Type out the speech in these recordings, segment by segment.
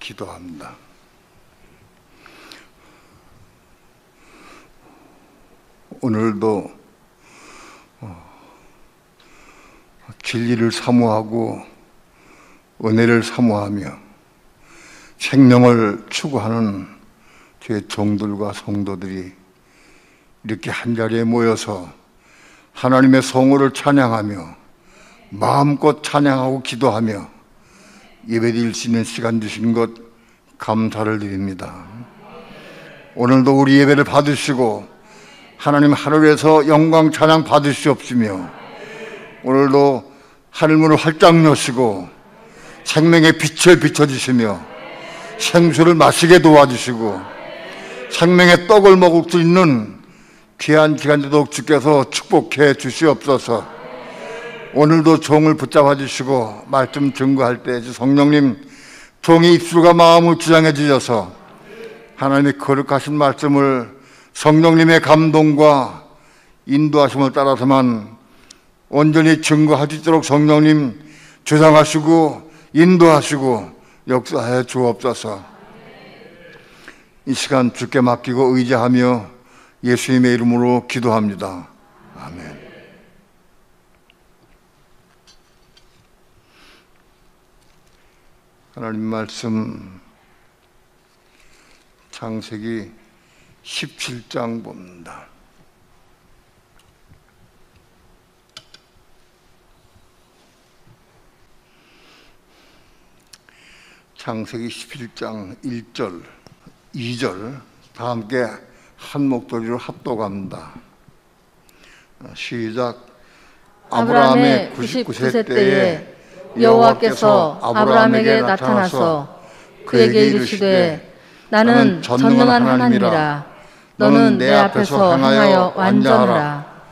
기도합니다. 오늘도 진리를 사모하고 은혜를 사모하며 생명을 추구하는 제 종들과 성도들이 이렇게 한자리에 모여서 하나님의 성호를 찬양하며 마음껏 찬양하고 기도하며 예배드릴 수 있는 시간 주신 것 감사를 드립니다. 오늘도 우리 예배를 받으시고 하나님 하늘에서 영광 찬양 받으시옵시며 오늘도 하늘문을 활짝 여시고 생명의 빛을 비춰주시며 생수를 마시게 도와주시고 생명의 떡을 먹을 수 있는 귀한 시간 되도록 주께서 축복해 주시옵소서. 오늘도 종을 붙잡아 주시고 말씀 증거할 때 성령님 종의 입술과 마음을 주장해 주셔서 하나님의 거룩하신 말씀을 성령님의 감동과 인도하심을 따라서만 온전히 증거할 수 있도록 성령님 주장하시고 인도하시고 역사하여 주옵소서. 이 시간 주께 맡기고 의지하며 예수님의 이름으로 기도합니다. 아멘. 하나님 말씀 창세기 17장 봅니다. 창세기 11장 1절, 2절 다 함께 한 목소리로 합독합니다. 시작. 아브라함의 99세 때에 여호와께서 아브라함에게 나타나서 그에게 이르시되 나는 전능한 하나님이라. 너는 내 앞에서 행하여 완전하라.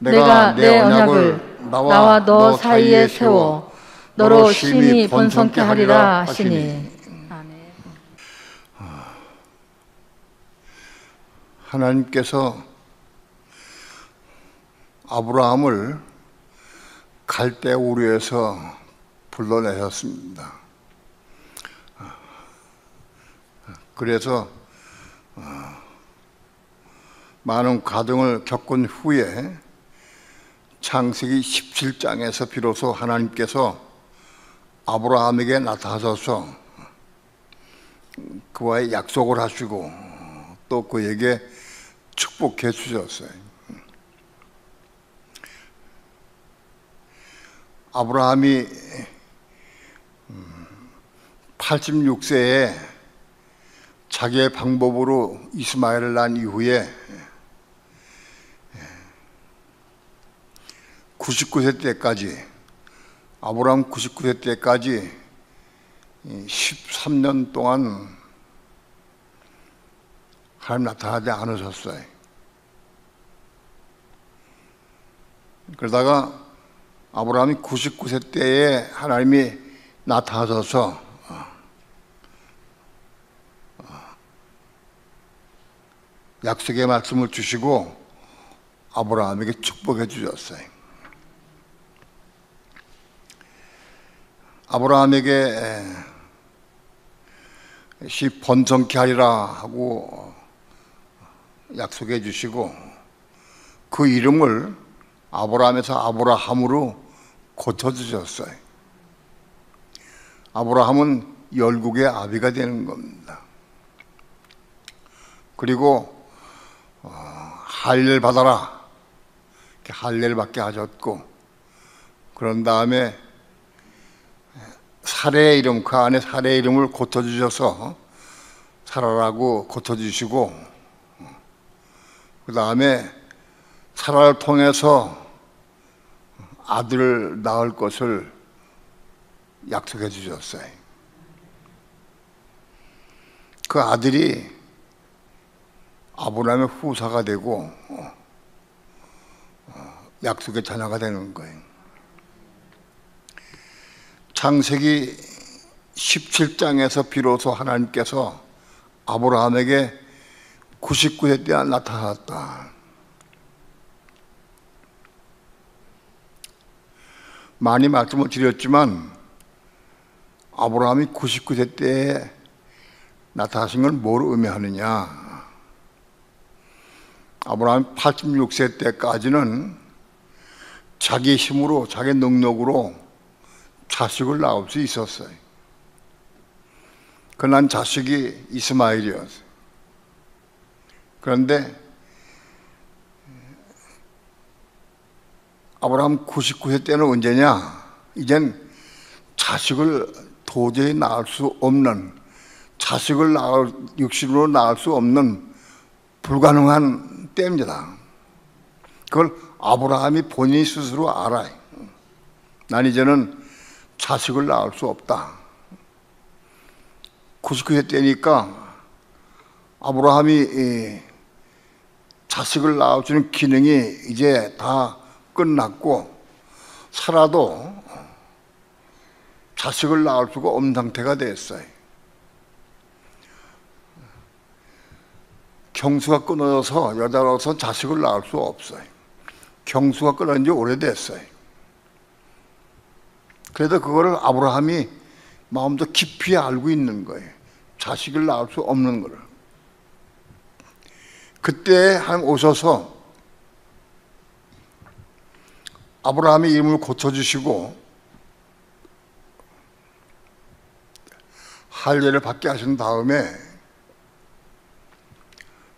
내가 내 언약을 나와 너 사이에 세워 너로 심히 번성케 하리라 하시니. 아멘. 하나님께서 아브라함을 갈대 우르에서 불러내셨습니다. 그래서 많은 과정을 겪은 후에 창세기 17장에서 비로소 하나님께서 아브라함에게 나타나셔서 그와의 약속을 하시고 또 그에게 축복해 주셨어요. 아브라함이 86세에 자기의 방법으로 이스마엘을 낳은 이후에 99세 때까지, 아브라함 99세 때까지 13년 동안 하나님 나타나지 않으셨어요. 그러다가 아브라함이 99세 때에 하나님이 나타나셔서 약속의 말씀을 주시고 아브라함에게 축복해 주셨어요. 아브라함에게 번성케 하리라 하고 약속해 주시고 그 이름을 아브라함에서 아브라함으로 고쳐주셨어요. 아브라함은 열국의 아비가 되는 겁니다. 그리고 할례를 받아라 이렇게 할례를 받게 하셨고, 그런 다음에 사례의 이름, 그 안에 사례의 이름을 고쳐주셔서 사라라고 고쳐주시고, 그 다음에 사라를 통해서 아들을 낳을 것을 약속해 주셨어요. 그 아들이 아브라함의 후사가 되고 약속의 자녀가 되는 거예요. 창세기 17장에서 비로소 하나님께서 아브라함에게 99세 때 나타났다. 많이 말씀을 드렸지만 아브라함이 99세 때에 나타나신 건 뭘 의미하느냐? 아브라함이 86세 때까지는 자기 힘으로, 자기 능력으로 자식을 낳을 수 있었어요. 그난 자식이 이스마엘이었어요. 그런데 아브라함 99세 때는 언제냐? 이젠 자식을 도저히 낳을 수 없는, 자식을 육신으로 낳을 수 없는 불가능한 때입니다. 그걸 아브라함이 본인이 스스로 알아요. 난 이제는 자식을 낳을 수 없다. 99세 때니까 아브라함이 자식을 낳을 수 있는 기능이 이제 다 끝났고, 살아도 자식을 낳을 수가 없는 상태가 됐어요. 경수가 끊어져서 여자로서 자식을 낳을 수 없어요. 경수가 끊어진 지 오래됐어요. 그래도 그거를 아브라함이 마음도 깊이 알고 있는 거예요. 자식을 낳을 수 없는 거를. 그때 하나님 오셔서 아브라함의 이름을 고쳐주시고 할례를 받게 하신 다음에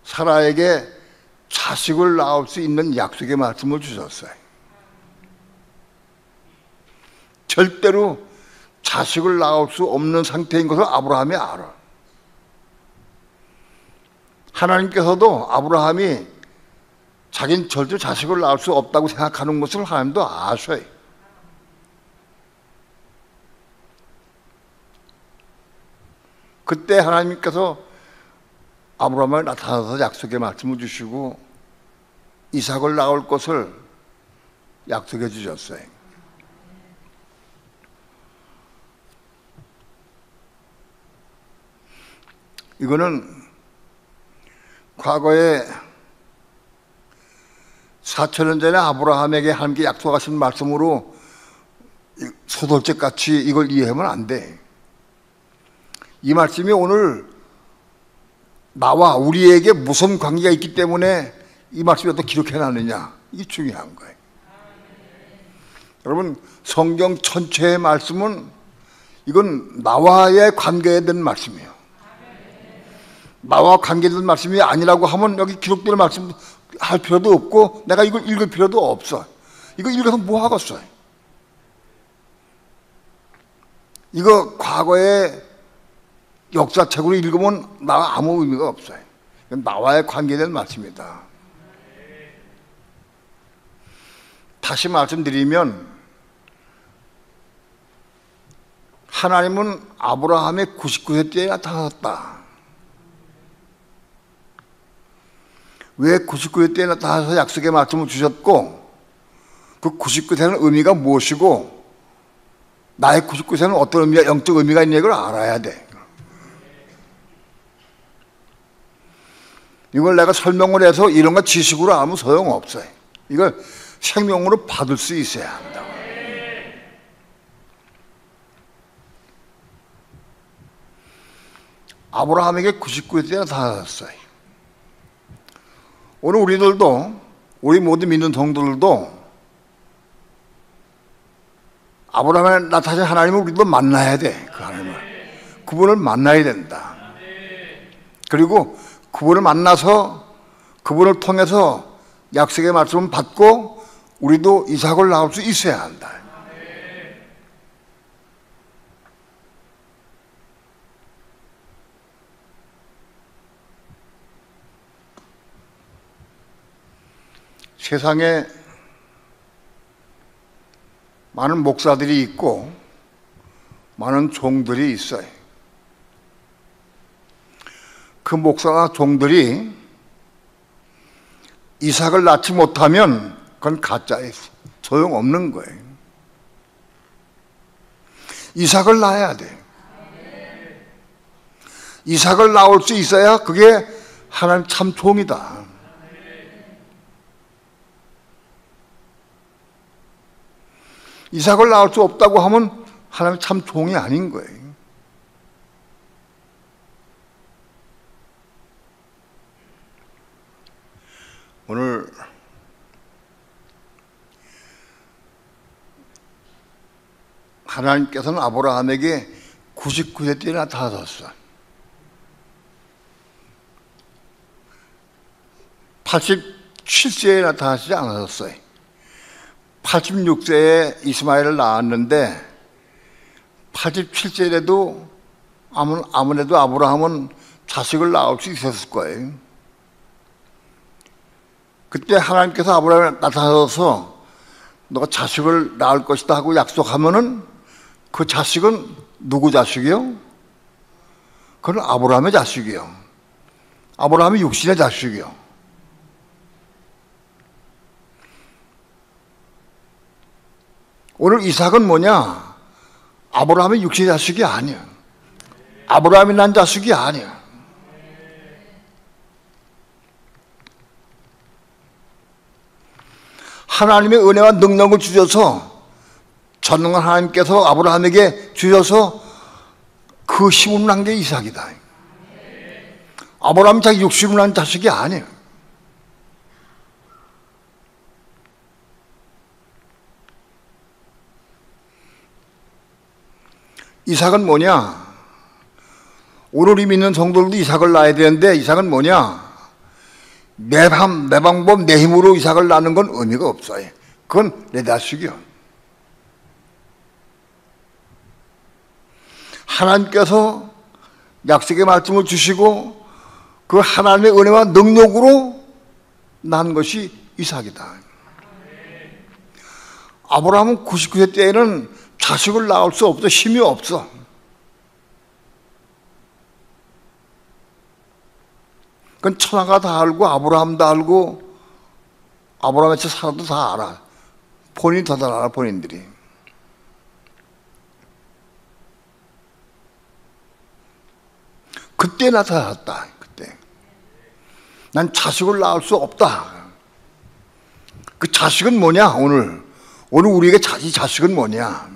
사라에게 자식을 낳을 수 있는 약속의 말씀을 주셨어요. 절대로 자식을 낳을 수 없는 상태인 것을 아브라함이 알아. 하나님께서도 아브라함이 자기는 절대 자식을 낳을 수 없다고 생각하는 것을 하나님도 아셔요. 그때 하나님께서 아브라함을 나타나서 약속의 말씀을 주시고 이삭을 낳을 것을 약속해 주셨어요. 이거는 과거에 4,000년 전에 아브라함에게 하나님께 약속하신 말씀으로 소설책같이 이걸 이해하면 안 돼. 이 말씀이 오늘 나와 우리에게 무슨 관계가 있기 때문에 이 말씀을 또 기록해놨느냐, 이게 중요한 거예요. 여러분, 성경 전체의 말씀은 이건 나와의 관계에 대한 말씀이에요. 나와 관계된 말씀이 아니라고 하면 여기 기록된 말씀 할 필요도 없고 내가 이걸 읽을 필요도 없어. 이거 읽어서 뭐 하겠어요? 이거 과거의 역사책으로 읽으면 나 아무 의미가 없어요. 나와의 관계된 말씀이다. 다시 말씀드리면 하나님은 아브라함의 99세 때에 나타났다. 왜 99세 때에 나타나서 약속의 말씀을 주셨고 그 99세는 의미가 무엇이고 나의 99세는 어떤 의미가, 영적 의미가 있냐, 이걸 알아야 돼. 이걸 내가 설명을 해서 이런 거 지식으로 하면 소용없어요. 이걸 생명으로 받을 수 있어야 한다고. 아브라함에게 99세 때 나타났어요. 오늘 우리들도, 우리 모든 믿는 성도들도 아브라함에 나타나신 하나님을 우리도 만나야 돼. 그 하나님을, 그분을 만나야 된다. 그리고 그분을 만나서 그분을 통해서 약속의 말씀을 받고 우리도 이삭을 낳을 수 있어야 한다. 세상에 많은 목사들이 있고 많은 종들이 있어요. 그 목사나 종들이 이삭을 낳지 못하면 그건 가짜예요. 소용없는 거예요. 이삭을 낳아야 돼. 이삭을 낳을 수 있어야 그게 하나님 참 종이다. 이삭을 낳을 수 없다고 하면 하나님 참 종이 아닌 거예요. 하나님께서는 아브라함에게 99세 때 나타나셨어. 87세에 나타나시지 않으셨어요. 86세에 이스마엘을 낳았는데 87세에도 아무래도 아브라함은 자식을 낳을 수 있었을 거예요. 그때 하나님께서 아브라함에 나타나서 너가 자식을 낳을 것이다 하고 약속하면은 그 자식은 누구 자식이요? 그건 아브라함의 자식이요. 아브라함의 육신의 자식이요. 오늘 이삭은 뭐냐? 아브라함의 육신의 자식이 아니야. 아브라함이 난 자식이 아니야. 하나님의 은혜와 능력을 주셔서 전능한 하나님께서 아브라함에게 주셔서 그 힘을 난 게 이삭이다. 아브라함이 자기 육신으로 난 자식이 아니야. 이삭은 뭐냐? 오늘 이 믿는 성도들도 이삭을 낳아야 되는데 이삭은 뭐냐? 내 방법, 내 힘으로 이삭을 낳는 건 의미가 없어요. 그건 내 자식이요. 하나님께서 약속의 말씀을 주시고 그 하나님의 은혜와 능력으로 난 것이 이삭이다. 아브라함은 99세 때에는 자식을 낳을 수 없어. 힘이 없어. 그건 천하가 다 알고 아브라함도 알고 아브라함의 사람도 다 알아. 본인이 더 잘 알아. 본인들이. 그때 나타났다. 그때 난 자식을 낳을 수 없다. 그 자식은 뭐냐? 오늘 우리에게 이 자식은 뭐냐?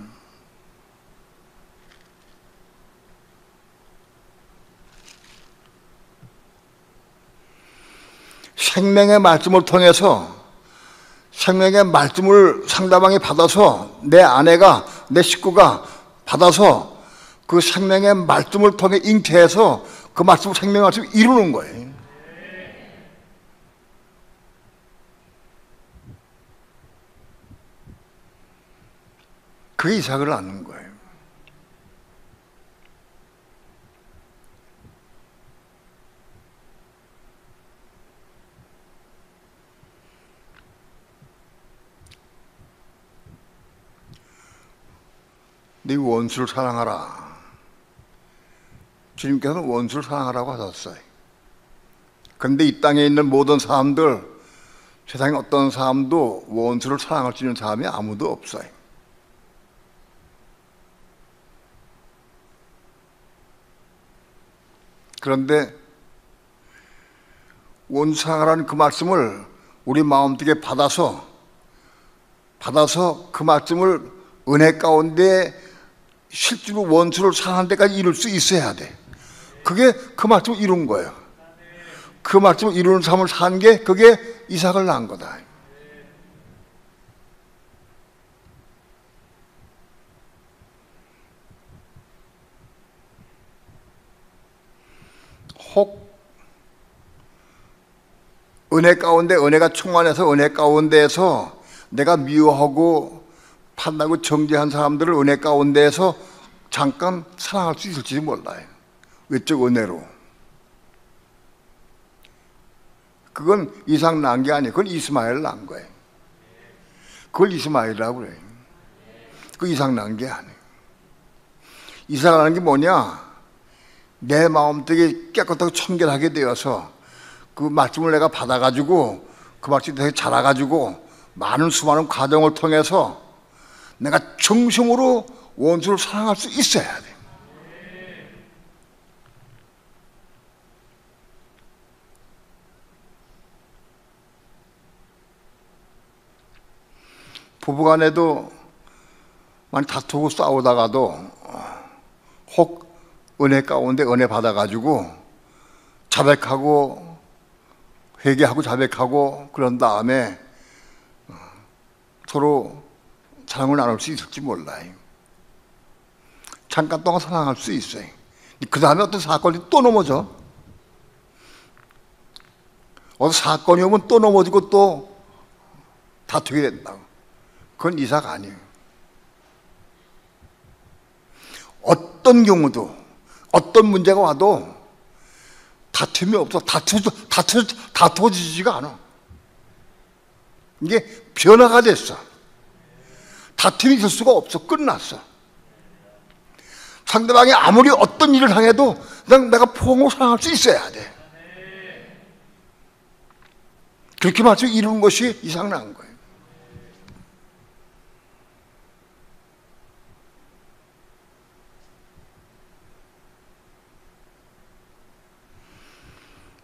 생명의 말씀을 통해서 생명의 말씀을 상대방이 받아서 내 아내가 내 식구가 받아서 그 생명의 말씀을 통해 잉태해서 그 말씀을 생명의 말씀을 이루는 거예요. 그게 이삭을 낳는 거예요. 네 원수를 사랑하라. 주님께서는 원수를 사랑하라고 하셨어요. 그런데 이 땅에 있는 모든 사람들, 세상에 어떤 사람도 원수를 사랑할 수 있는 사람이 아무도 없어요. 그런데 원수 사랑하라는 그 말씀을 우리 마음속에 받아서 그 말씀을 은혜 가운데 실제로 원수를 사랑하는 데까지 이룰 수 있어야 돼. 그게 그 말씀을 이룬 거예요. 그 말씀을 이루는 삶을 산 게 그게 이삭을 낳은 거다. 혹 은혜 가운데 은혜가 충만해서 은혜 가운데에서 내가 미워하고 판단하고 정죄한 사람들을 은혜 가운데에서 잠깐 사랑할 수 있을지 몰라요. 외적 은혜로. 그건 이삭 낳은 게 아니에요. 그건 이스마엘 낳은 거예요. 그걸 이스마엘이라고 그래요. 그 이삭 낳은 게 아니에요. 이삭 낳은 게 뭐냐? 내 마음 되게 깨끗하고 청결하게 되어서 그 말씀을 내가 받아가지고 그 말씀이 되게 자라가지고 많은 수많은 과정을 통해서 내가 정성으로 원수를 사랑할 수 있어야 돼. 부부간에도 많이 다투고 싸우다가도 혹 은혜 가운데 은혜 받아가지고 자백하고 회개하고 자백하고 그런 다음에 서로 사랑을 나눌 수 있을지 몰라요. 잠깐 동안 사랑할 수 있어요. 그 다음에 어떤 사건이 또 넘어져. 어떤 사건이 오면 또 넘어지고 또 다투게 된다고. 그건 이사가 아니에요. 어떤 경우도 어떤 문제가 와도 다툼이 없어. 다투어지지가 않아. 이게 변화가 됐어. 다툼이 있을 수가 없어. 끝났어. 상대방이 아무리 어떤 일을 당해도 그냥 내가 포옹을 사랑할 수 있어야 돼. 그렇게 마치 이루는 것이 이상난 거예요.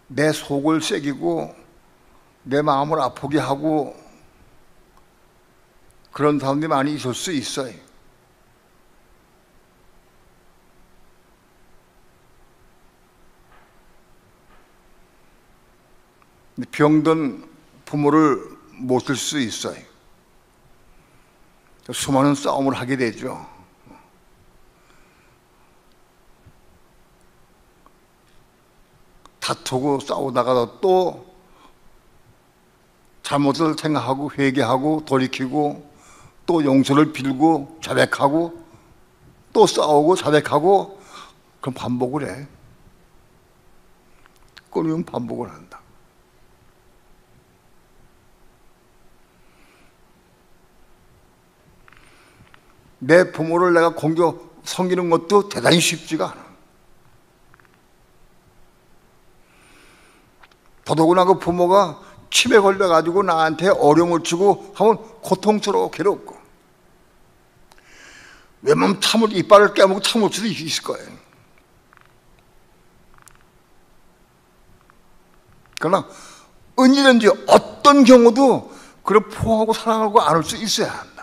내 속을 새기고 내 마음을 아프게 하고 그런 사람들이 많이 있을 수 있어요. 병든 부모를 못 쓸 수 있어요. 수많은 싸움을 하게 되죠. 다투고 싸우다가 또 잘못을 생각하고 회개하고 돌이키고 또 용서를 빌고 자백하고 또 싸우고 자백하고 그럼 반복을 해. 끊으면 반복을 한다. 내 부모를 내가 섬기는 것도 대단히 쉽지가 않아. 더더구나 그 부모가 치매 걸려가지고 나한테 어려움을 주고 하면 고통스러워 괴롭고 웬만하면 이빨을 깨물고 참을 수도 있을 거예요. 그러나 언제든지 어떤 경우도 그를 포옹하고 사랑하고 안을 수 있어야 한다.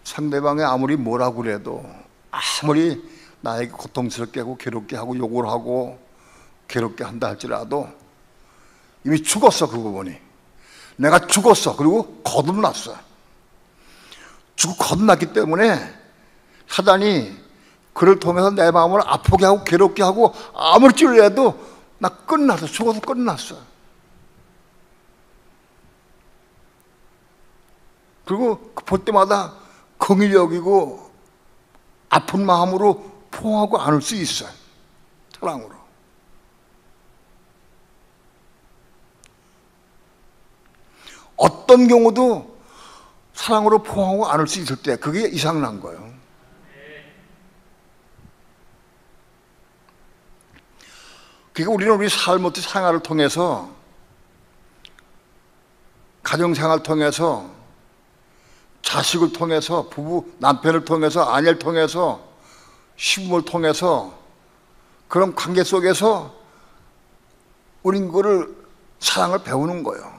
상대방이 아무리 뭐라고 그래도 아무리 나에게 고통스럽게 하고 괴롭게 하고 욕을 하고 괴롭게 한다 할지라도 이미 죽었어. 그 부분이 내가 죽었어. 그리고 거듭났어. 죽고 거듭났기 때문에 사단이 그를 통해서 내 마음을 아프게 하고 괴롭게 하고 아무리 찔러도 나 끝났어. 죽어서 끝났어. 그리고 볼 때마다 긍휼히 여기고 아픈 마음으로 포옹하고 안을 수 있어요. 사랑으로. 어떤 경우도 사랑으로 포옹하고 안을 수 있을 때 그게 이상난 거예요. 그러니까 우리는 우리 삶의 생활을 통해서 가정생활을 통해서 자식을 통해서 부부 남편을 통해서 아내를 통해서 시부모를 통해서 그런 관계 속에서 우린 그거를 사랑을 배우는 거예요.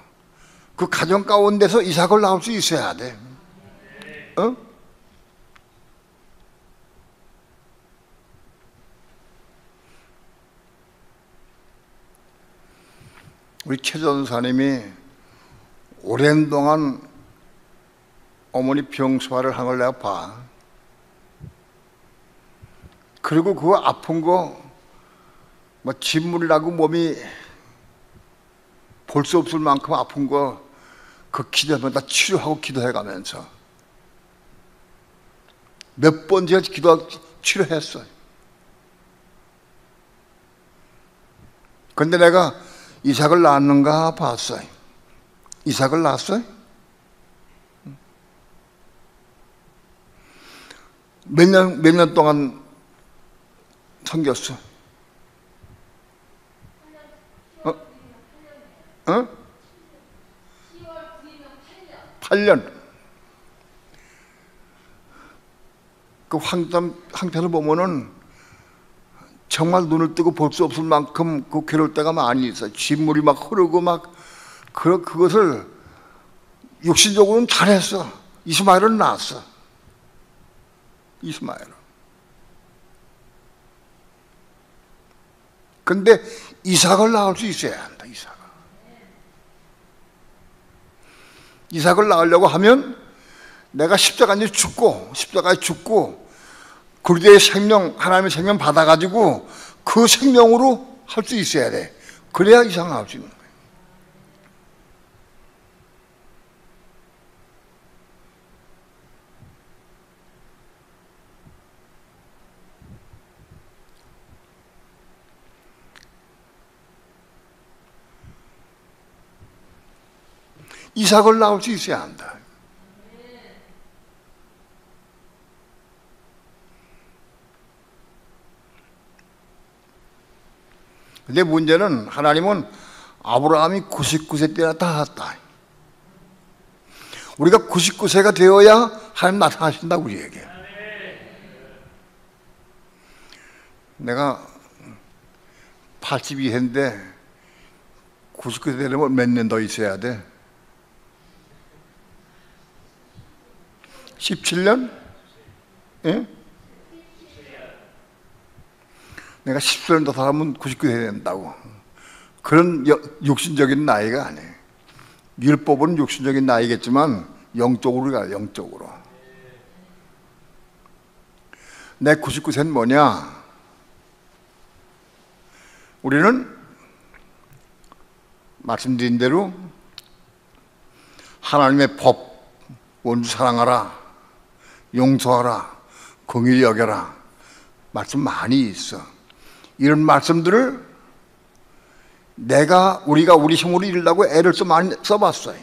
그 가정 가운데서 이삭을 낳을 수 있어야 돼. 어? 우리 최 전사님이 오랜 동안 어머니 병소화를 한 걸 내가 봐. 그리고 그거 아픈 거 뭐 진물이 나고 몸이 볼 수 없을 만큼 아픈 거 그 기도하면 다 치료하고 기도해가면서 몇 번째 치료했어요. 근데 내가 이삭을 낳았는가 봤어요. 이삭을 낳았어요? 몇 년 동안 섬겼어? 8년. 그 황태를 보면은 정말 눈을 뜨고 볼 수 없을 만큼 그 괴로울 때가 많이 있어요. 진물이 막 흐르고 막 그것을 육신적으로는 잘했어. 이스마엘은 낳았어. 이스마엘은. 근데 이삭을 낳을 수 있어야 한다. 이삭을 낳으려고 하면 내가 십자가에 죽고 그리스도의 생명, 하나님의 생명 받아가지고 그 생명으로 할 수 있어야 돼. 그래야 이삭을 낳을 수 있는 거예요. 이삭을 낳을 수 있어야 한다. 근데 문제는 하나님은 아브라함이 99세 때나 낳았다. 우리가 99세가 되어야 하나님 나타나신다고 우리 얘기해요. 내가 82세인데 99세 되려면 몇 년 더 있어야 돼? 17년? 예? 내가 10년 더 살면 99세 된다고. 그런 육신적인 나이가 아니에요. 율법은 육신적인 나이겠지만 영적으로 가요. 영적으로. 내 99세는 뭐냐? 우리는 말씀드린 대로 하나님의 법, 원수 사랑하라, 용서하라, 공의를 여겨라, 말씀 많이 있어. 이런 말씀들을 우리가 우리 힘으로 이루려고 애를 많이 써봤어요.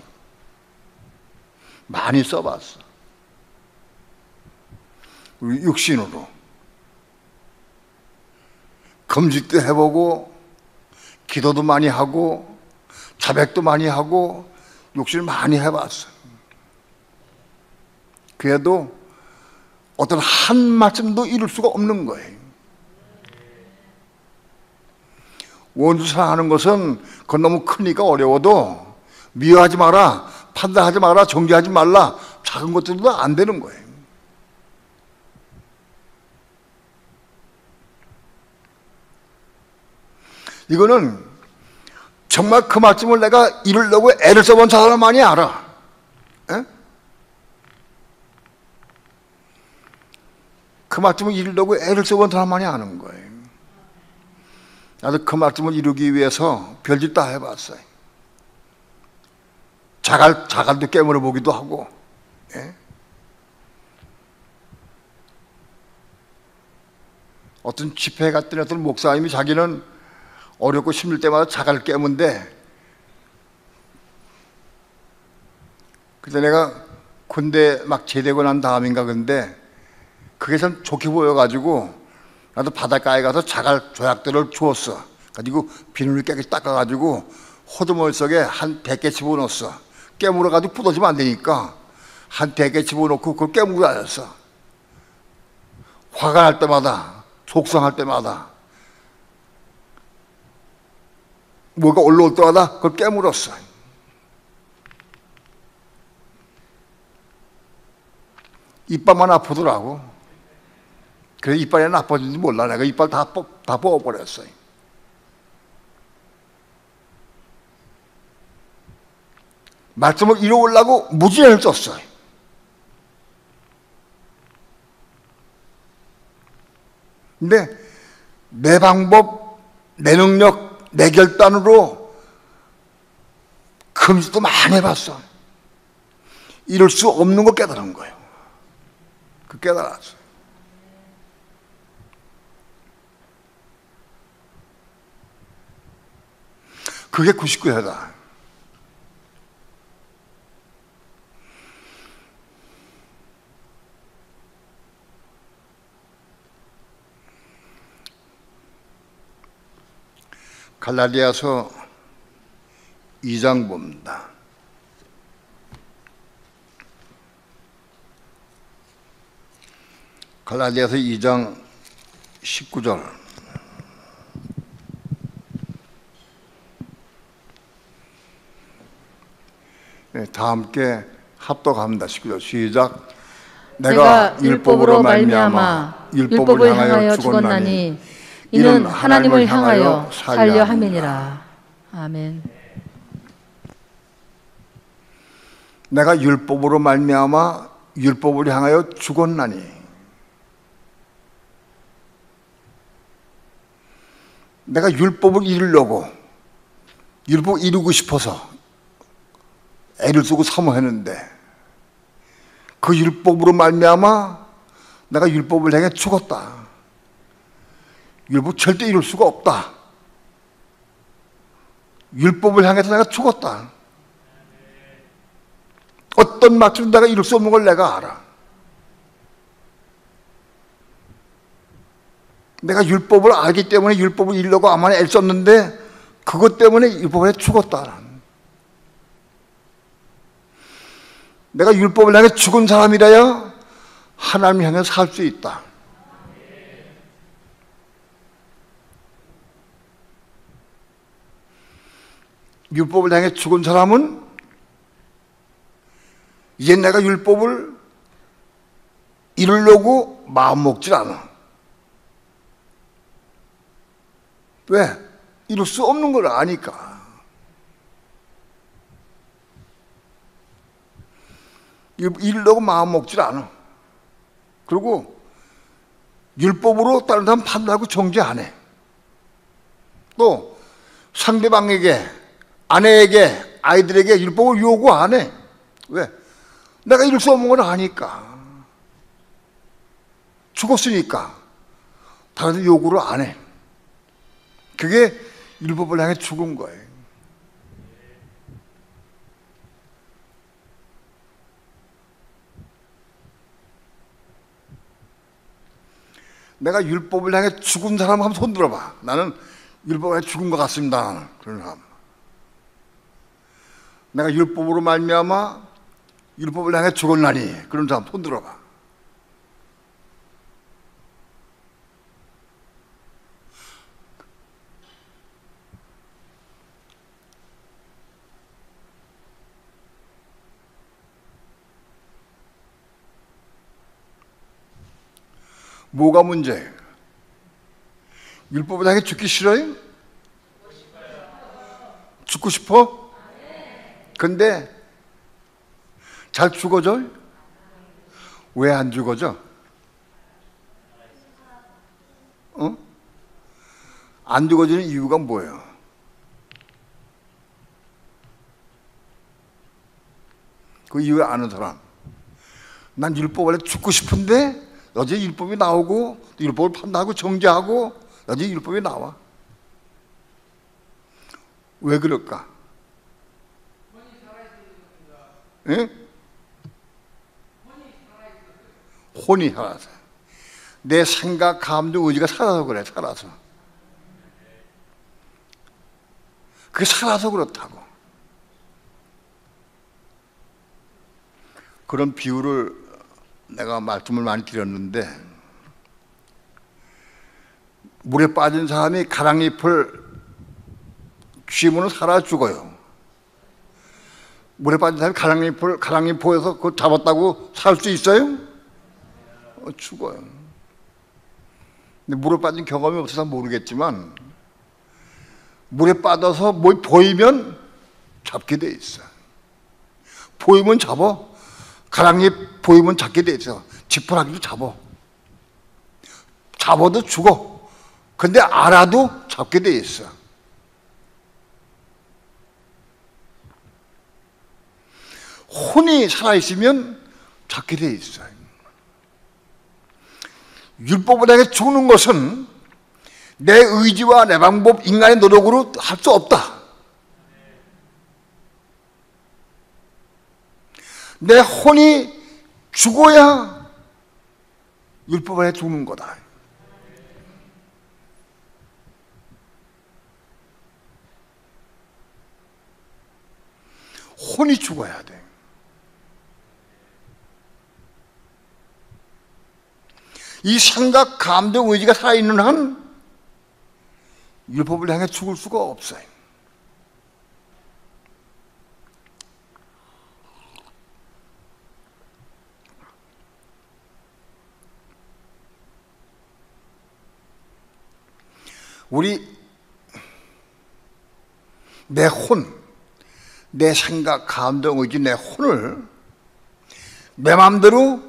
많이 써봤어. 우리 육신으로 금식도 해보고 기도도 많이 하고 자백도 많이 하고 욕심을 많이 해봤어. 그래도 어떤 한 말씀도 이룰 수가 없는 거예요. 원수 사랑하는 것은 그건 너무 크니까 어려워도 미워하지 마라, 판단하지 마라, 정죄하지 말라, 작은 것들도 안 되는 거예요. 이거는 정말 그 말씀을 내가 이루려고 애를 써본 사람만이 알아. 에? 그 말씀을 이루려고 애를 써본 사람만이 아는 거예요. 나도 그 말씀을 이루기 위해서 별짓 다 해봤어요. 자갈도 깨물어 보기도 하고, 예? 어떤 집회 갔더니 어떤 목사님이 자기는 어렵고 힘들 때마다 자갈 깨문데, 그때 내가 군대 막 제대고 난 다음인가 근데 그게 참 좋게 보여가지고 나도 바닷가에 가서 자갈 조약들을 주었어. 가지고 비누를 깨끗이 닦아가지고 호두머리 속에 한 100개 집어넣었어. 깨물어가지고 부러지면 안 되니까 한 100개 집어넣고 그걸 깨물고 다녔어. 화가 날 때마다, 속상할 때마다, 뭐가 올라올 때마다 그걸 깨물었어. 이빨만 아프더라고. 그래서 이빨이 나빠진지 몰라. 내가 이빨 다 뽑아버렸어요. 말씀을 이루려고 무지를 썼어요. 근데 내 방법, 내 능력, 내 결단으로 금지도 많이 해봤어. 이룰 수 없는 걸 깨달은 거예요. 그 깨달았어요. 그게 99세다. 갈라디아서 2장 봅니다. 갈라디아서 2장 19절. 네, 다 함께 합독합니다. 19절 시작. 내가 율법으로 말미암아 율법을 향하여 죽었나니 이는 하나님을 향하여 살려 함이니라. 아멘. 내가 율법으로 말미암아 율법을 향하여 죽었나니 내가 율법을 이루려고 율법 이루고 싶어서 애를 쓰고 사모했는데 그 율법으로 말미암아 내가 율법을 향해 죽었다. 율법 절대 이룰 수가 없다. 율법을 향해서 내가 죽었다. 어떤 맛으로 내가 이룰 수 없는 걸 내가 알아. 내가 율법을 알기 때문에 율법을 이루려고 아무리 애썼는데 그것 때문에 율법에 죽었다. 내가 율법을 향해 죽은 사람이라야 하나님 향해 살 수 있다. 율법을 향해 죽은 사람은 이제 내가 율법을 이루려고 마음 먹질 않아. 왜? 이룰 수 없는 걸 아니까. 이루려고 마음 먹질 않아. 그리고 율법으로 다른 사람 판단하고 정죄 안 해. 또 상대방에게, 아내에게, 아이들에게 율법을 요구 안 해. 왜? 내가 이룰 수 없는 걸 아니까. 죽었으니까 다른 데 요구를 안 해. 그게 율법을 향해 죽은 거예요. 내가 율법을 향해 죽은 사람 한번 손 들어봐. 나는 율법을 향해 죽은 것 같습니다. 그런 사람. 내가 율법으로 말미암아 율법을 향해 죽었나니 그런 사람 손 들어봐. 뭐가 문제예요? 율법을 향해 죽기 싫어요? 죽고 싶어? 근데 잘 죽어져? 왜 안 죽어져? 안 죽어지는 이유가 뭐예요? 그 이유 아는 사람. 난 율법을 죽고 싶은데 여전히 율법이 나오고 율법을 판단하고 정죄하고 여전히 율법이 나와. 왜 그럴까? 응? 혼이 살아서. 내 생각, 감정, 의지가 살아서 그래. 살아서. 그게 살아서 그렇다고. 그런 비유를 내가 말씀을 많이 드렸는데, 물에 빠진 사람이 가랑잎을 쥐으면 살아 죽어요. 물에 빠진 사람이 가랑잎 보여서 그거 잡았다고 살 수 있어요? 죽어요. 근데 물에 빠진 경험이 없어서 모르겠지만, 물에 빠져서 뭐 보이면 잡게 돼 있어. 보이면 잡아. 가랑잎 보이면 잡게 돼 있어. 지푸라기도 잡아. 잡아도 죽어. 근데 알아도 잡게 돼 있어. 혼이 살아있으면 잡게 돼 있어요. 율법을 향해 죽는 것은 내 의지와 내 방법, 인간의 노력으로 할 수 없다. 내 혼이 죽어야 율법을 향해 죽는 거다. 혼이 죽어야 돼. 이 생각, 감정, 의지가 살아있는 한 율법을 향해 죽을 수가 없어요. 내 혼, 내 생각, 감정, 의지, 내 혼을 내 마음대로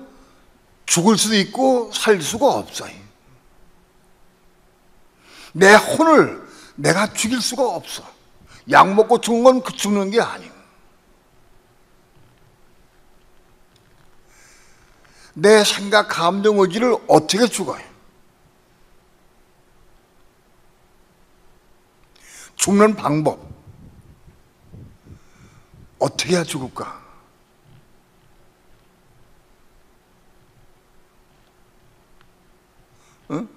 죽을 수도 있고 살 수가 없어요. 내 혼을 내가 죽일 수가 없어. 약 먹고 죽은 건 그 죽는 게 아니고, 내 생각, 감정, 의지를 어떻게 죽어요? 죽는 방법 어떻게 해야 죽을까? 응?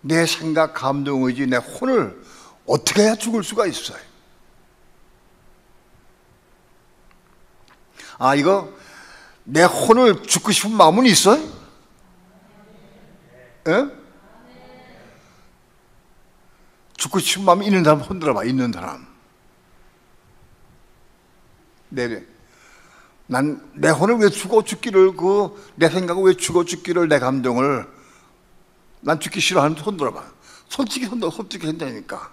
내 생각, 감정, 의지, 내 혼을 어떻게 해야 죽을 수가 있어요? 이거 내 혼을 죽고 싶은 마음은 있어요? 예? 죽고 싶은 마음이 있는 사람 손 들어봐. 있는 사람. 난 내 혼을 왜 죽어 죽기를, 내 생각을 왜 죽어 죽기를, 내 감정을 난 죽기 싫어하는 손 들어봐. 솔직히 한다니까.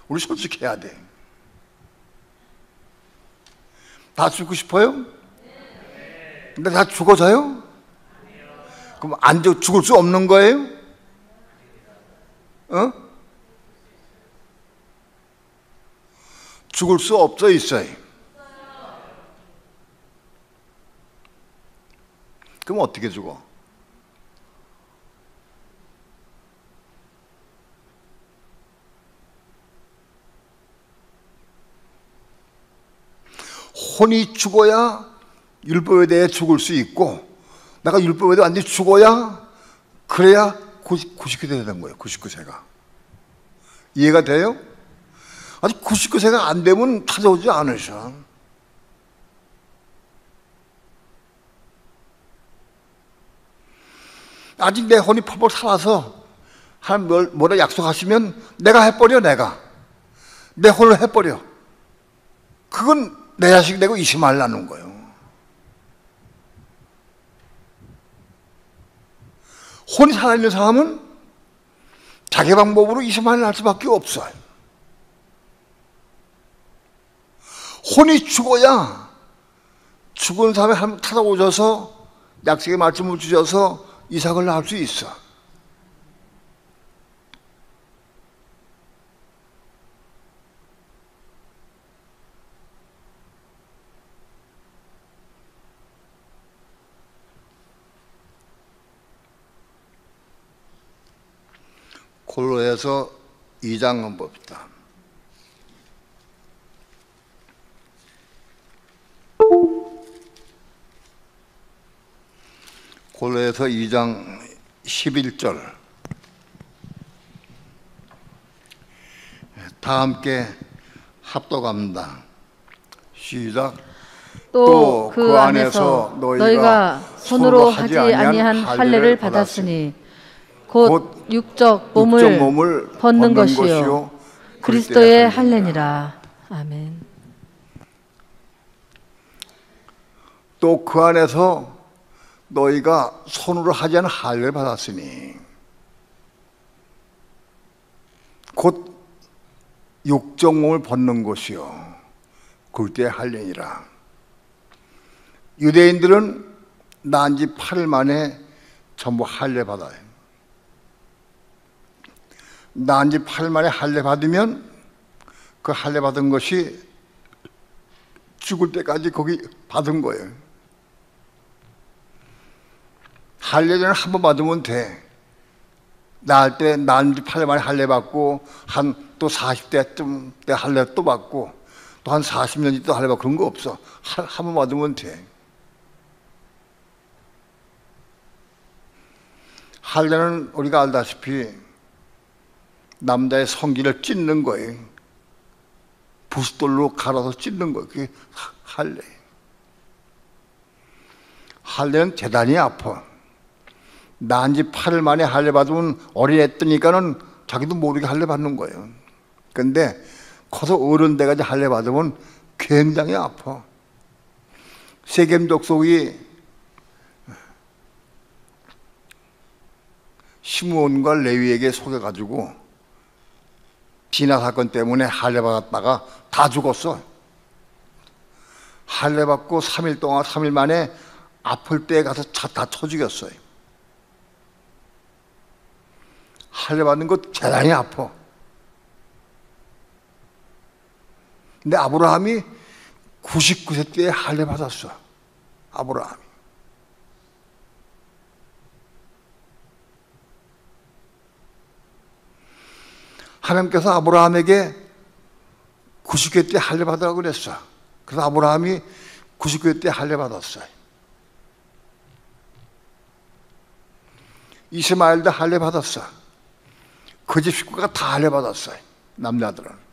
우리 솔직해야 돼. 다 죽고 싶어요? 근데 다 죽어져요? 그럼 죽을 수 없는 거예요? 죽을 수 없어 있어요. 그럼 어떻게 죽어? 혼이 죽어야 율법에 대해 죽을 수 있고, 내가 율법에 대해 완전히 죽어야, 그래야 99세 되는 거예요. 99세가. 이해가 돼요? 아직 99세가 안 되면 찾아오지 않으셔. 아직 내 혼이 펄펄 살아서 뭐라 약속하시면 내가 해버려. 내 혼을 해버려. 그건 내 자식 되고 의심하려는 거예요. 혼이 살아있는 사람은 자기 방법으로 의심하려 할 수밖에 없어요. 혼이 죽어야 죽은 사람이 한 번 찾아오셔서 약속의 말씀을 주셔서 이삭을 낳을 수 있어. 골로새서 2장 한번 봅시다. 골로새서 2장 11절. 다 함께 합독합니다. 시작. 또 그 안에서 너희가 손으로 하지 아니한 할례를 받았으니 곧 육적 몸을 벗는 것이요 그리스도의 할례니라. 아멘. 또 그 안에서 너희가 손으로 하지 않은 할례를 받았으니 곧 육적 몸을 벗는 것이요 그리스도의 할례니라. 유대인들은 난 지 8일 만에 전부 할례 받아요. 난 지 8일 만에 할례 받으면 그 할례 받은 것이 죽을 때까지 거기 받은 거예요. 할례 전에 한 번 받으면 돼. 낳을 때 난 지 8일 만에 할례 받고 또 40대쯤 때 할례 또 받고 또 한 40년 뒤 또 할례 받고 그런 거 없어. 한 번 받으면 돼. 할례는 우리가 알다시피 남자의 성기를 찢는 거예요. 부싯돌로 갈아서 찢는 거예요. 그게 할례. 할례는 대단히 아파. 난 지 8일 만에 할례 받으면 어린애 뜨니까는 자기도 모르게 할례 받는 거예요. 근데 커서 어른 돼가지고 할례 받으면 굉장히 아파. 세겜 족속이 시므온과 레위에게 속여가지고 디나 사건 때문에 할례 받았다가 다 죽었어. 할례 받고 3일 동안 3일 만에 아플 때에 가서 다 쳐 죽였어요. 할례 받는 거 대단히 아파. 근데 아브라함이 99세 때에 할례 받았어. 아브라함이. 하나님께서 아브라함에게 99세 때 할례 받으라고 그랬어. 그래서 아브라함이 99세 때 할례 받았어요. 이스마엘도 할례 받았어. 그 집 식구가 다 할례 받았어요. 남자들은.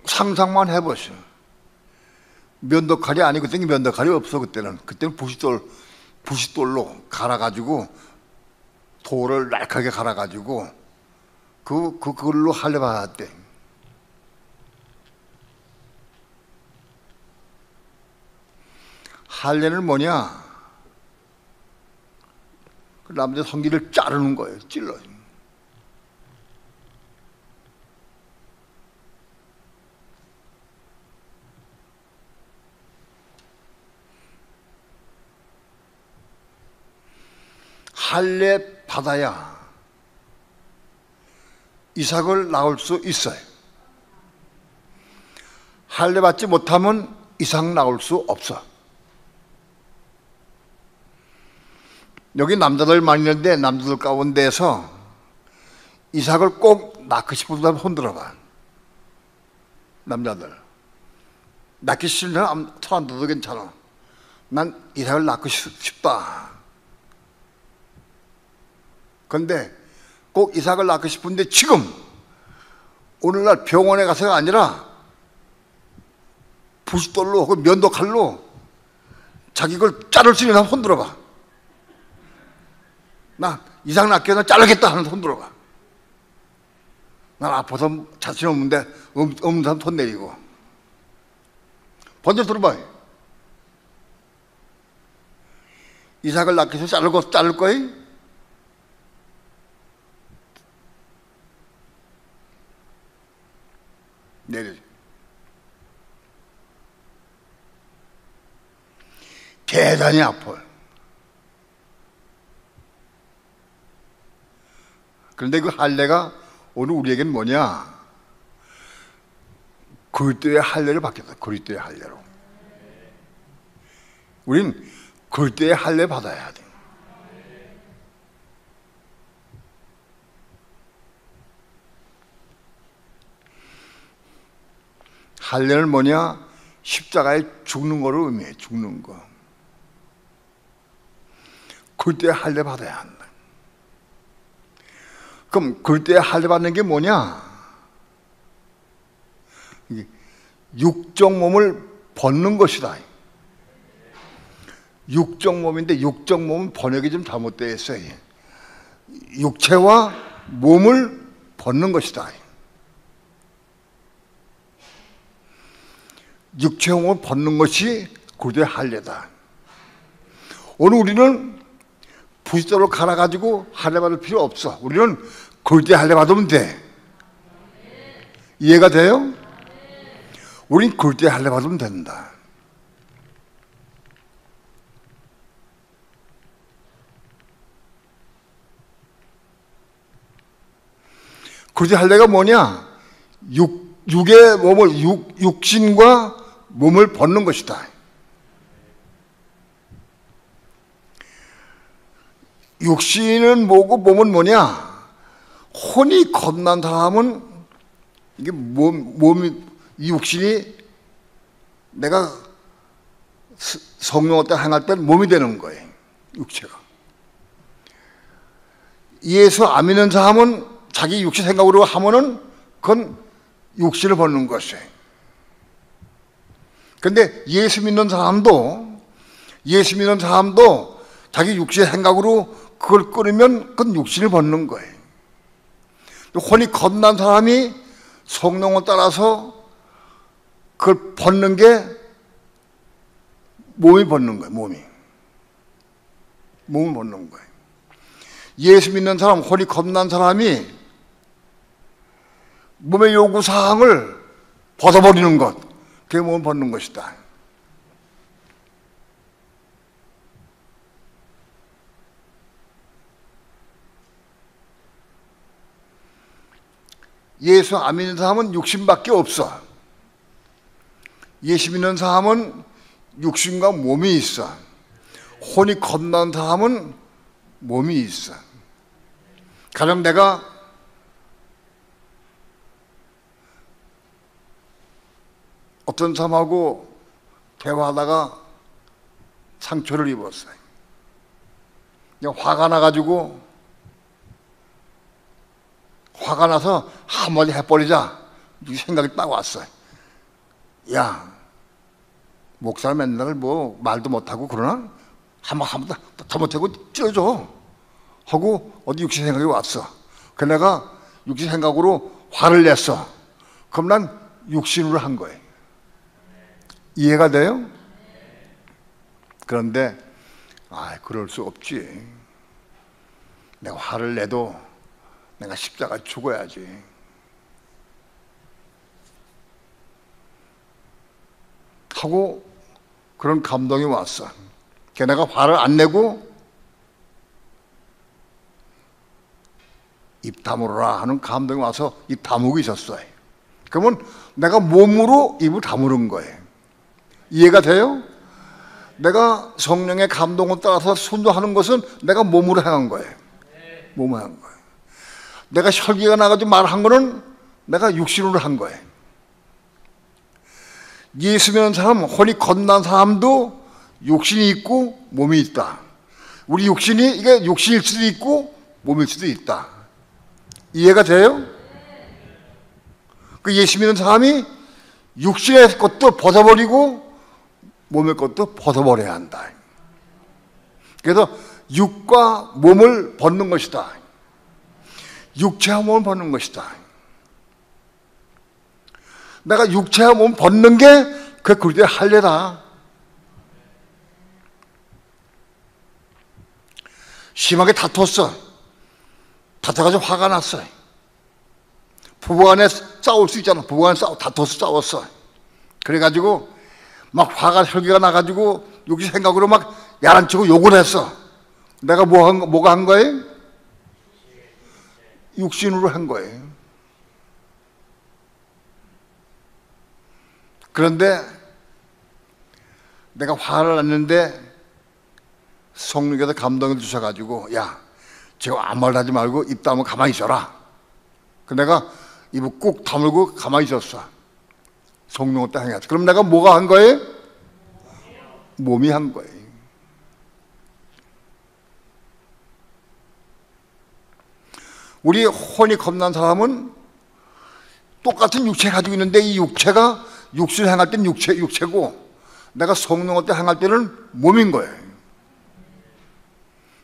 상상만 해보시오. 면도칼이 아니고 그때 면도칼이 없어. 그때는 부싯돌로 갈아가지고 돌을 날카게 갈아가지고 그걸로 할례 받았대. 할례는 뭐냐? 그 남자 성기를 자르는 거예요. 찔러요. 할례 받아야 이삭을 낳을 수 있어요. 할례 받지 못하면 이삭 낳을 수 없어. 여기 남자들 많이 있는데 남자들 가운데에서 이삭을 꼭 낳고 싶은 사람 손 들어봐. 남자들. 낳기 싫으면 손 안 들어도 괜찮아. 난 이삭을 낳고 싶다. 그런데 꼭 이삭을 낳고 싶은데 지금 오늘날 병원에 가서가 아니라 부싯돌로 혹은 면도칼로 자기 걸 자를 수 있는 사람 손 들어봐. 나 이삭 낳기 위해서 자르겠다 하는 손 들어봐. 난 아파서 자신 없는데 없는 사람 손 내리고. 먼저 들어봐. 이삭을 낳기 위해서 자를 거야? 내리지. 대단히 아파요. 그런데 그 할례가 오늘 우리에게는 뭐냐? 그리스도의 할례를 받겠다. 그리스도의 할례로. 우린 그리스도의 할례 받아야 돼. 할례는 뭐냐? 십자가에 죽는 거를 의미해. 죽는 거. 그리스도의 할례 받아야 한다. 그럼 그리스도의 할례 받는 게 뭐냐? 육적 몸을 벗는 것이다. 육적 몸인데 육적 몸은 번역이 좀 잘못되어 있어요. 육체와 몸을 벗는 것이다. 육체와 몸을 벗는 것이 그리스도의 할례다. 오늘 우리는 부싯돌로 갈아가지고 할례 받을 필요 없어. 우리는 그리스도의 할례 받으면 돼. 이해가 돼요? 우린 그리스도의 할례 받으면 된다. 그리스도의 할례가 뭐냐? 육의 몸을 육신과 몸을 벗는 것이다. 육신은 뭐고 몸은 뭐냐? 혼이 겁난 사람은 이게 몸이 이 육신이 내가 성령을 행할 때 몸이 되는 거예요. 육체가. 예수 안 믿는 사람은 자기 육신 생각으로 하면은 그건 육신을 벗는 것이에요. 그런데 예수 믿는 사람도 자기 육신 생각으로 그걸 끊으면 그건 육신을 벗는 거예요. 혼이 겁난 사람이 성령을 따라서 그걸 벗는 게 몸이 벗는 거예요. 몸을 벗는 거예요. 예수 믿는 사람, 혼이 겁난 사람이 몸의 요구사항을 벗어버리는 것, 그게 몸을 벗는 것이다. 예수 안 믿는 사람은 육신밖에 없어. 예수 믿는 사람은 육신과 몸이 있어. 혼이 겁난 사람은 몸이 있어. 가령 내가 어떤 사람하고 대화하다가 상처를 입었어요. 그냥 화가 나가지고 화가 나서 한마디 해버리자 이 생각이 딱 왔어요. 야, 목사는 맨날 뭐 말도 못하고 그러나 한번 잘못하고 찔러줘 하고 어디 육신 생각이 왔어. 그 내가 육신 생각으로 화를 냈어. 그럼 난 육신으로 한 거예요. 이해가 돼요? 그런데 그럴 수 없지. 내가 화를 내도 내가 십자가 죽어야지. 하고 그런 감동이 왔어. 내가 화를 안 내고 입 다물어라 하는 감동이 와서 입 다무고 있었어요. 그러면 내가 몸으로 입을 다무는 거예요. 이해가 돼요? 내가 성령의 감동을 따라서 순종하는 것은 내가 몸으로 행한 거예요. 몸으로 한 거예요. 내가 혈기가 나가지고 말한 거는 내가 육신으로 한 거예요. 예수 믿는 사람, 혼이 겁난 사람도 육신이 있고 몸이 있다. 우리 육신이 이게 육신일 수도 있고 몸일 수도 있다. 이해가 돼요? 그 예수 믿는 사람이 육신의 것도 벗어버리고 몸의 것도 벗어버려야 한다. 그래서 육과 몸을 벗는 것이다. 육체와 몸을 벗는 것이다. 내가 육체와 몸을 벗는 게 그 그리스도의 할례다. 심하게 다퉜어. 다퉈가지고 화가 났어. 부부간에 싸울 수 있잖아. 부부간에 다퉈서 싸웠어. 그래가지고 막 화가 혈기가 나가지고 육신 생각으로 막 야단치고 욕을 했어. 내가 뭐가 한 거예요? 육신으로 한 거예요. 그런데 내가 화를 냈는데 성령께서 감동을 주셔가지고 야, 제가 아무 말 하지 말고 입 다물고 가만히 있어라. 그 내가 입을 꾹 다물고 가만히 있었어. 성령을 딱 행했어. 그럼 내가 뭐가 한 거예요? 몸이 한 거예요. 우리 혼이 겁난 사람은 똑같은 육체 가지고 있는데 이 육체가 육신을 행할 때는 육체고 내가 성령을 때 행할 때는 몸인 거예요.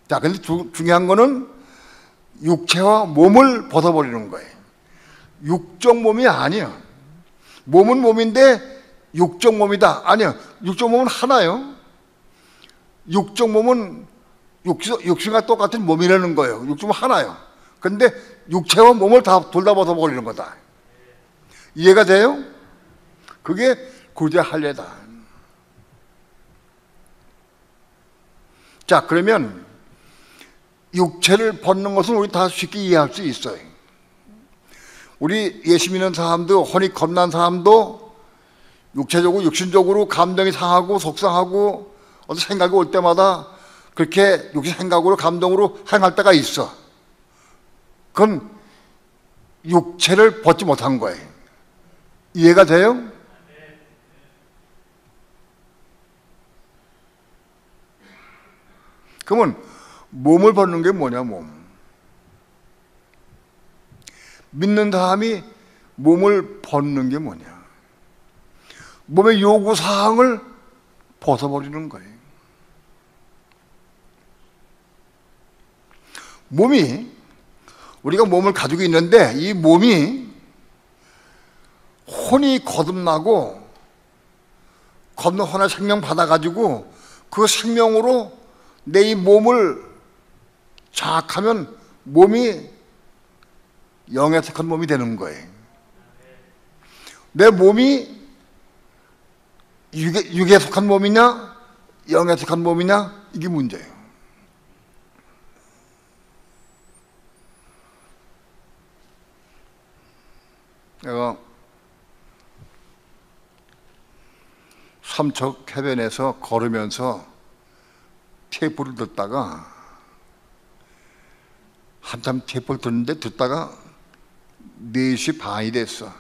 자, 근데 중요한 거는 육체와 몸을 벗어버리는 거예요. 육적 몸이 아니에요. 몸은 몸인데 육적 몸이다. 아니요. 육적 몸은 하나요. 육적 몸은 육신과 똑같은 몸이라는 거예요. 육적 몸은 하나요. 근데 육체와 몸을 둘 다 벗어버리는 거다. 이해가 돼요? 그게 그리스도의 할례다. 자, 그러면 육체를 벗는 것은 우리 다 쉽게 이해할 수 있어요. 우리 예수 믿는 사람도 혼이 겁난 사람도 육체적으로 육신적으로 감정이 상하고 속상하고 어떤 생각이 올 때마다 그렇게 육신 생각으로 감동으로 행할 때가 있어. 그건 육체를 벗지 못한 거예요. 이해가 돼요? 그러면 몸을 벗는 게 뭐냐, 몸. 믿는 사람이 몸을 벗는 게 뭐냐. 몸의 요구사항을 벗어버리는 거예요. 몸이, 우리가 몸을 가지고 있는데 이 몸이 혼이 거듭나고 건너편에 생명 받아가지고 그 생명으로 내 이 몸을 장악하면 몸이 영에 속한 몸이 되는 거예요. 내 몸이 육에 속한 몸이냐 영에 속한 몸이냐 이게 문제예요. 내가 삼척 해변에서 걸으면서 테이프를 듣다가 한참 테이프를 듣는데 듣다가 4시 반이 됐어.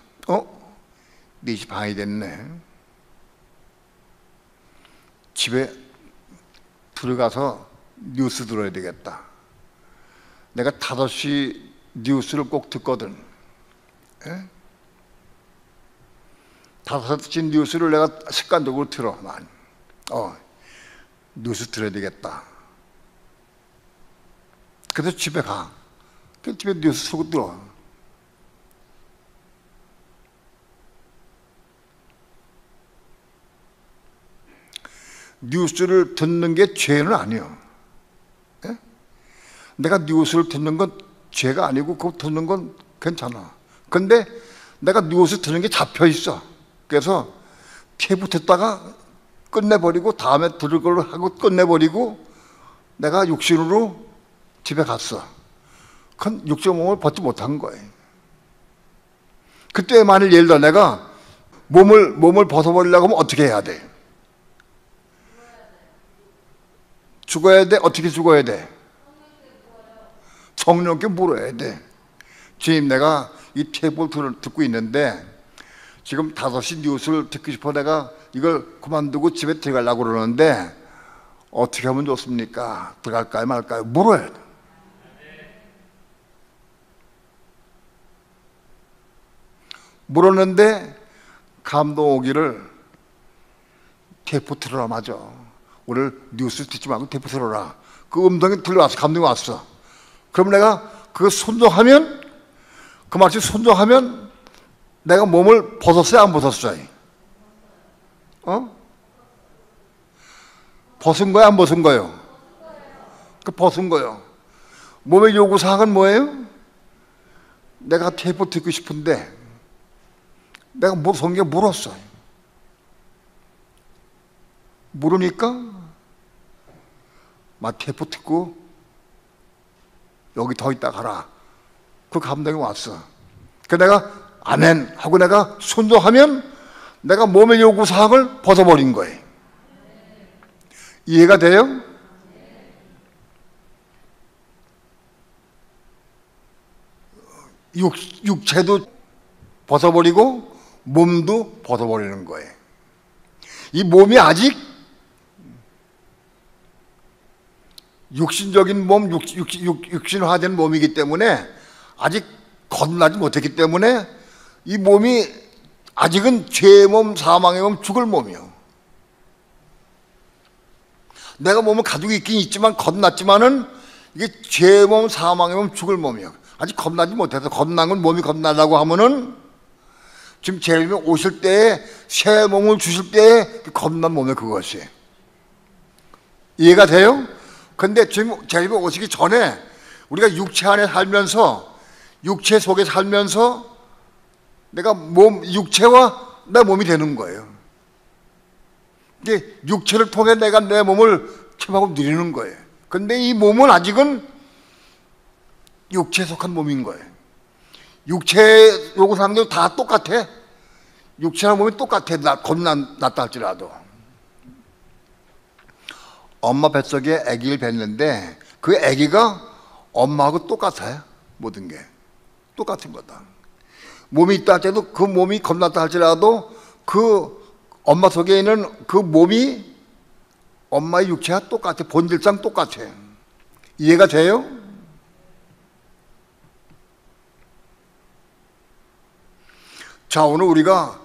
4시 반이 됐네. 집에 들어가서 뉴스 들어야 되겠다. 내가 5시 뉴스를 꼭 듣거든. 5시 뉴스를 내가 습관적으로 들어. 뉴스 들어야 되겠다. 그래서 집에 가. 그 집에 뉴스 쓰고 들어. 뉴스를 듣는 게 죄는 아니에요. 내가 뉴스를 듣는 건 죄가 아니고 그거 듣는 건 괜찮아. 근데 내가 뉴스 듣는 게 잡혀 있어. 그래서 테이프 듣다가 끝내버리고 다음에 들을 걸로 하고 끝내버리고 내가 육신으로 집에 갔어. 그건 육신의 몸을 벗지 못한 거예요. 그때 만일 예를 들어 내가 몸을 벗어버리려고 하면 어떻게 해야 돼? 죽어야 돼? 어떻게 죽어야 돼? 성령께 물어야 돼. 주님, 내가 이 테이프를 듣고 있는데 지금 5시 뉴스를 듣고 싶어. 내가 이걸 그만두고 집에 들어가려고 그러는데 어떻게 하면 좋습니까? 들어갈까요 말까요? 물어야 돼. 물었는데 감동 오기를 테이프 틀어라. 맞아. 오늘 뉴스 듣지 말고 테이프 틀어라. 그 음성이 들려왔어. 감동이 왔어. 그럼 내가 그거 순종하면 그 말씀 순종하면 내가 몸을 벗었어요? 안 벗었어요? 벗은 거야? 안 벗은 거예요? 그 벗은 거예요. 몸의 요구사항은 뭐예요? 내가 테이프 듣고 싶은데 내가 성경에 물었어요. 물으니까 막 테이프 듣고 여기 더 있다 가라. 그 감동이 왔어. 그 내가 아멘 하고 내가 순종하면 내가 몸의 요구사항을 벗어버린 거예요. 이해가 돼요? 육체도 벗어버리고 몸도 벗어버리는 거예요. 이 몸이 아직 육신적인 몸, 육신화된 몸이기 때문에 아직 거듭나지 못했기 때문에 이 몸이 아직은 죄의 몸, 사망의 몸, 죽을 몸이요. 내가 몸을 가지고 있긴 있지만 거듭났지만은 이게 죄의 몸, 사망의 몸, 죽을 몸이요. 아직 거듭나지 못해서 거듭난 건 몸이 거듭나려고 하면은 지금 재림이 오실 때에 새 몸을 주실 때에 거듭난 몸이 그것이. 이해가 돼요? 근데 지금 재림이 오시기 전에 우리가 육체 안에 살면서 육체 속에 살면서 내가 육체와 내 몸이 되는 거예요. 이게 육체를 통해 내가 내 몸을 체험하고 누리는 거예요. 근데 이 몸은 아직은 육체에 속한 몸인 거예요. 육체 요구사항도 다 똑같아. 육체랑 몸이 똑같아. 겁났다 할지라도. 엄마 뱃속에 아기를 뵀는데 그 아기가 엄마하고 똑같아요. 모든 게 똑같은 거다. 몸이 있다 할때도 그 몸이 겁났다 할지라도 그 엄마 속에 있는 그 몸이 엄마의 육체와 똑같아. 본질상 똑같아. 이해가 돼요? 자, 오늘 우리가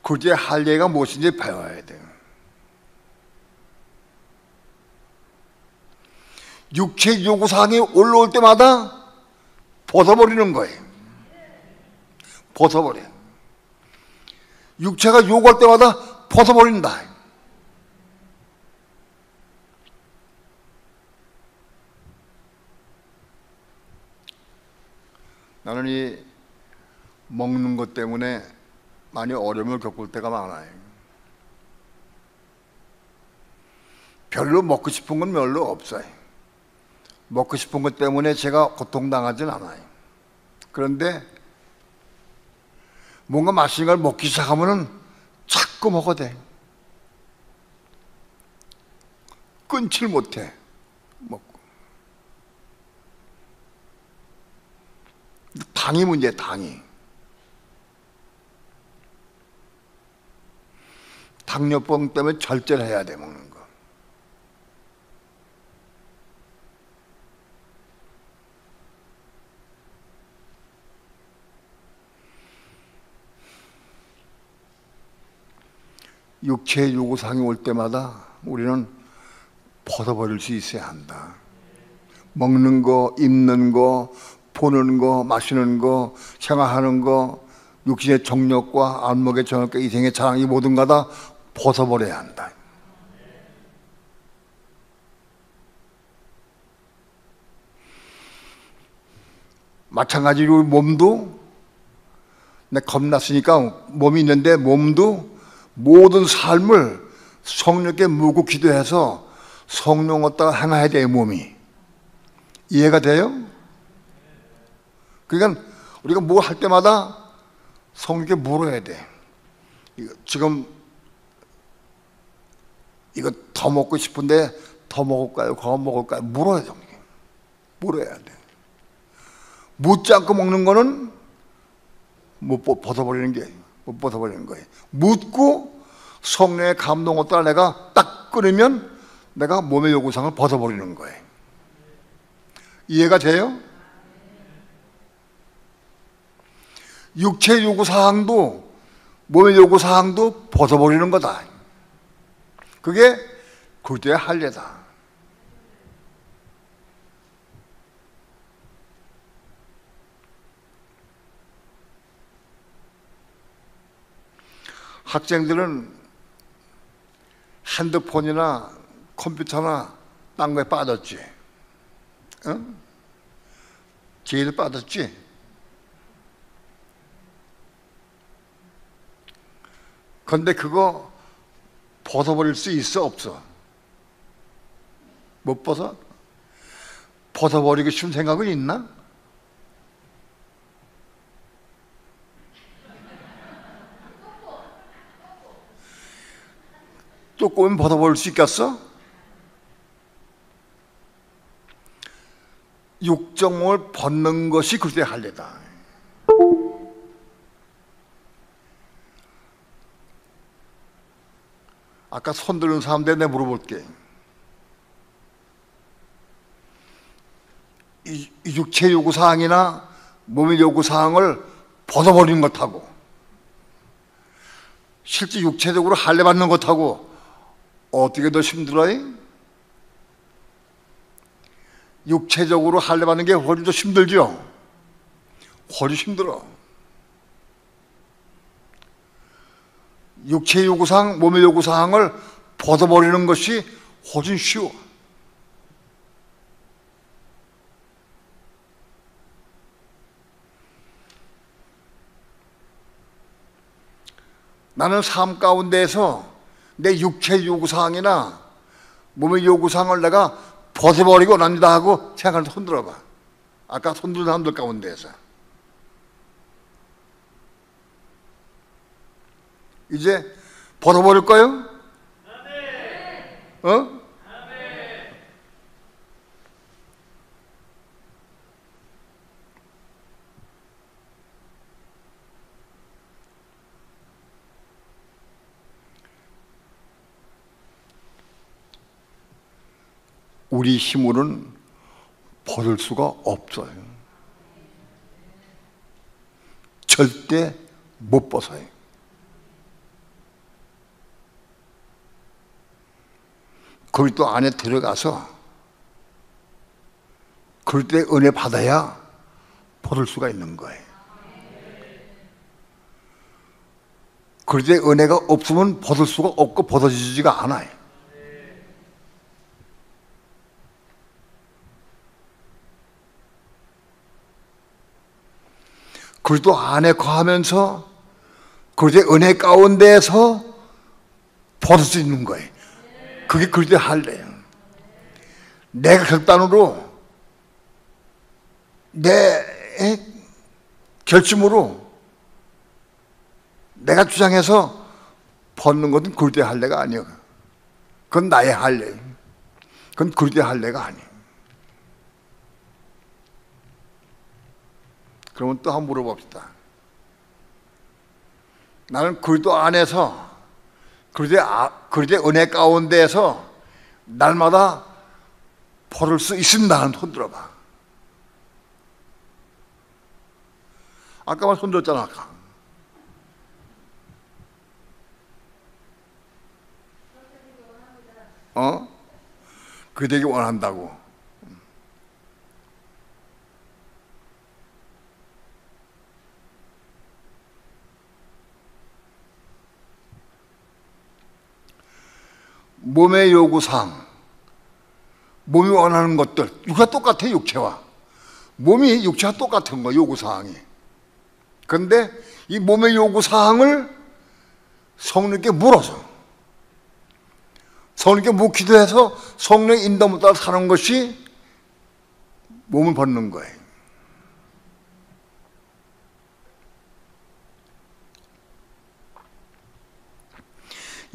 굳이 할 얘기가 무엇인지 배워야 돼요. 육체 요구사항이 올라올 때마다 벗어버리는 거예요. 벗어버려. 육체가 요구할 때마다 벗어버린다. 많이 먹는 것 때문에 많이 어려움을 겪을 때가 많아요. 별로 먹고 싶은 건 별로 없어요. 먹고 싶은 것 때문에 제가 고통당하진 않아요. 그런데 뭔가 맛있는 걸 먹기 시작하면은 자꾸 먹어야 돼. 끊질 못해. 먹고. 당이 문제야, 당이. 당뇨병 때문에 절제를 해야 돼, 먹는 거. 육체의 요구사항이 올 때마다 우리는 벗어버릴 수 있어야 한다. 먹는 거, 입는 거, 보는 거, 마시는 거, 생활하는 거, 육신의 정욕과 안목의 정욕과 이생의 자랑, 이 모든 거 다 벗어버려야 한다. 마찬가지로 몸도, 내가 겁났으니까 몸이 있는데 몸도 모든 삶을 성령께 묻고 기도해서 성령을 따라 행해야 돼요, 몸이. 이해가 돼요? 그러니까 우리가 뭐 할 때마다 성령께 물어야 돼. 지금 이거 더 먹고 싶은데 더 먹을까요? 더 먹을까요? 물어야 돼. 물어야 돼. 묻지 않고 먹는 거는 못 벗어버리는 게, 못 벗어버리는 거예요. 묻고 성령의 감동을 따라 내가 딱 끊으면 내가 몸의 요구사항을 벗어버리는 거예요. 이해가 돼요? 육체의 요구사항도 몸의 요구사항도 벗어버리는 거다. 그게 그리스도의 할례다. 학생들은 핸드폰이나 컴퓨터나 딴 거에 빠졌지. 응? 제일 빠졌지. 그런데 그거 벗어버릴 수 있어, 없어? 못 벗어? 벗어버리고 싶은 생각은 있나? 조금은 벗어버릴 수 있겠어? 육정을 벗는 것이 그리스도의 할례다. 아까 손 드는 사람들 내가 물어볼게. 이 육체 요구사항이나 몸의 요구사항을 벗어버리는 것하고 실제 육체적으로 할례 받는 것하고 어떻게 더 힘들어요? 육체적으로 할례 받는 게 훨씬 더 힘들죠? 훨씬 힘들어. 육체의 요구사항, 몸의 요구사항을 벗어버리는 것이 훨씬 쉬워. 나는 삶 가운데에서 내 육체의 요구사항이나 몸의 요구사항을 내가 벗어버리고 납니다 하고 생각을 손들어봐. 아까 손든 사람들 가운데에서 이제 벗어버릴까요? 어? 우리 힘으로는 벗을 수가 없어요. 절대 못 벗어요. 그리스도 안에 들어가서 그리스도의 은혜 받아야 벗을 수가 있는 거예요. 그리스도의 은혜가 없으면 벗을 수가 없고 벗어지지가 않아요. 그리스도 안에 거하면서 그리스도의 은혜 가운데에서 벗을 수 있는 거예요. 그게 그리스도의 할례예요. 내가 결단으로 내 결심으로 내가 주장해서 벗는 것은 그리스도의 할례가 아니에요. 그건 나의 할례예요. 그건 그리스도의 할례가 아니에요. 그러면 또 한번 물어봅시다. 나는 그리스도 안에서 그리스도의 은혜 가운데에서 날마다 벌을 수 있습니다 하는 손 들어봐. 아까만 손 들었잖아. 아까. 그게 되기 원한다고. 몸의 요구사항, 몸이 원하는 것들, 육체가 똑같아. 육체와 몸이 육체와 똑같은 거야, 요구사항이. 그런데 이 몸의 요구사항을 성령께 물어서, 성령께 묻기도 해서 성령의 인도에 따라 사는 것이 몸을 벗는 거예요.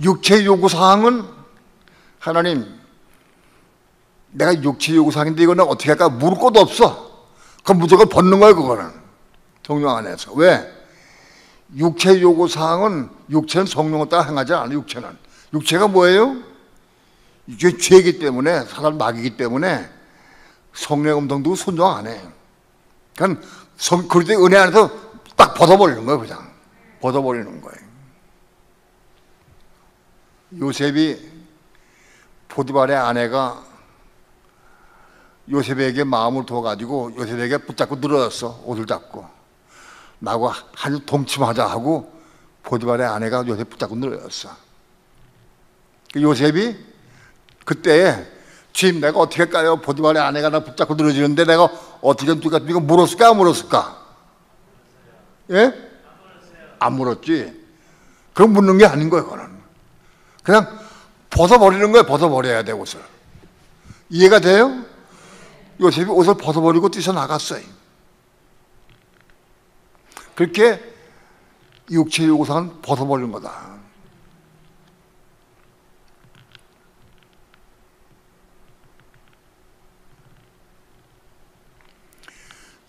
육체 요구사항은 하나님, 내가 육체 요구사항인데 이거는 어떻게 할까? 물을 것도 없어. 그럼 무조건 벗는 거예요, 그거는. 성령 안에서. 왜? 육체 요구사항은, 육체는 성령을 따라 행하지 않아요, 육체는. 육체가 뭐예요? 이게 죄이기 때문에, 사단 마귀이기 때문에 성령의 음성도 순종 안 해. 그러니까 그리스도의 은혜 안에서 딱 벗어버리는 거예요, 그냥. 벗어버리는 거예요. 요셉이 보디발의 아내가 요셉에게 마음을 두어가지고 요셉에게 붙잡고 늘어졌어. 옷을 잡고 나하고 아주 동침하자 하고 보디발의 아내가 요셉 붙잡고 늘어졌어. 요셉이 그때 주님 내가 어떻게 할까요? 보디발의 아내가 나 붙잡고 늘어지는데 내가 어떻게 하면 이거 물었을까 안 물었을까? 예? 안 물었지. 그럼 묻는 게 아닌 거예요. 그거는 그냥 벗어버리는 거예요. 벗어버려야 돼, 옷을. 이해가 돼요? 요셉이 옷을 벗어버리고 뛰쳐나갔어요. 그렇게 육체 요구사항은 벗어버리는 거다.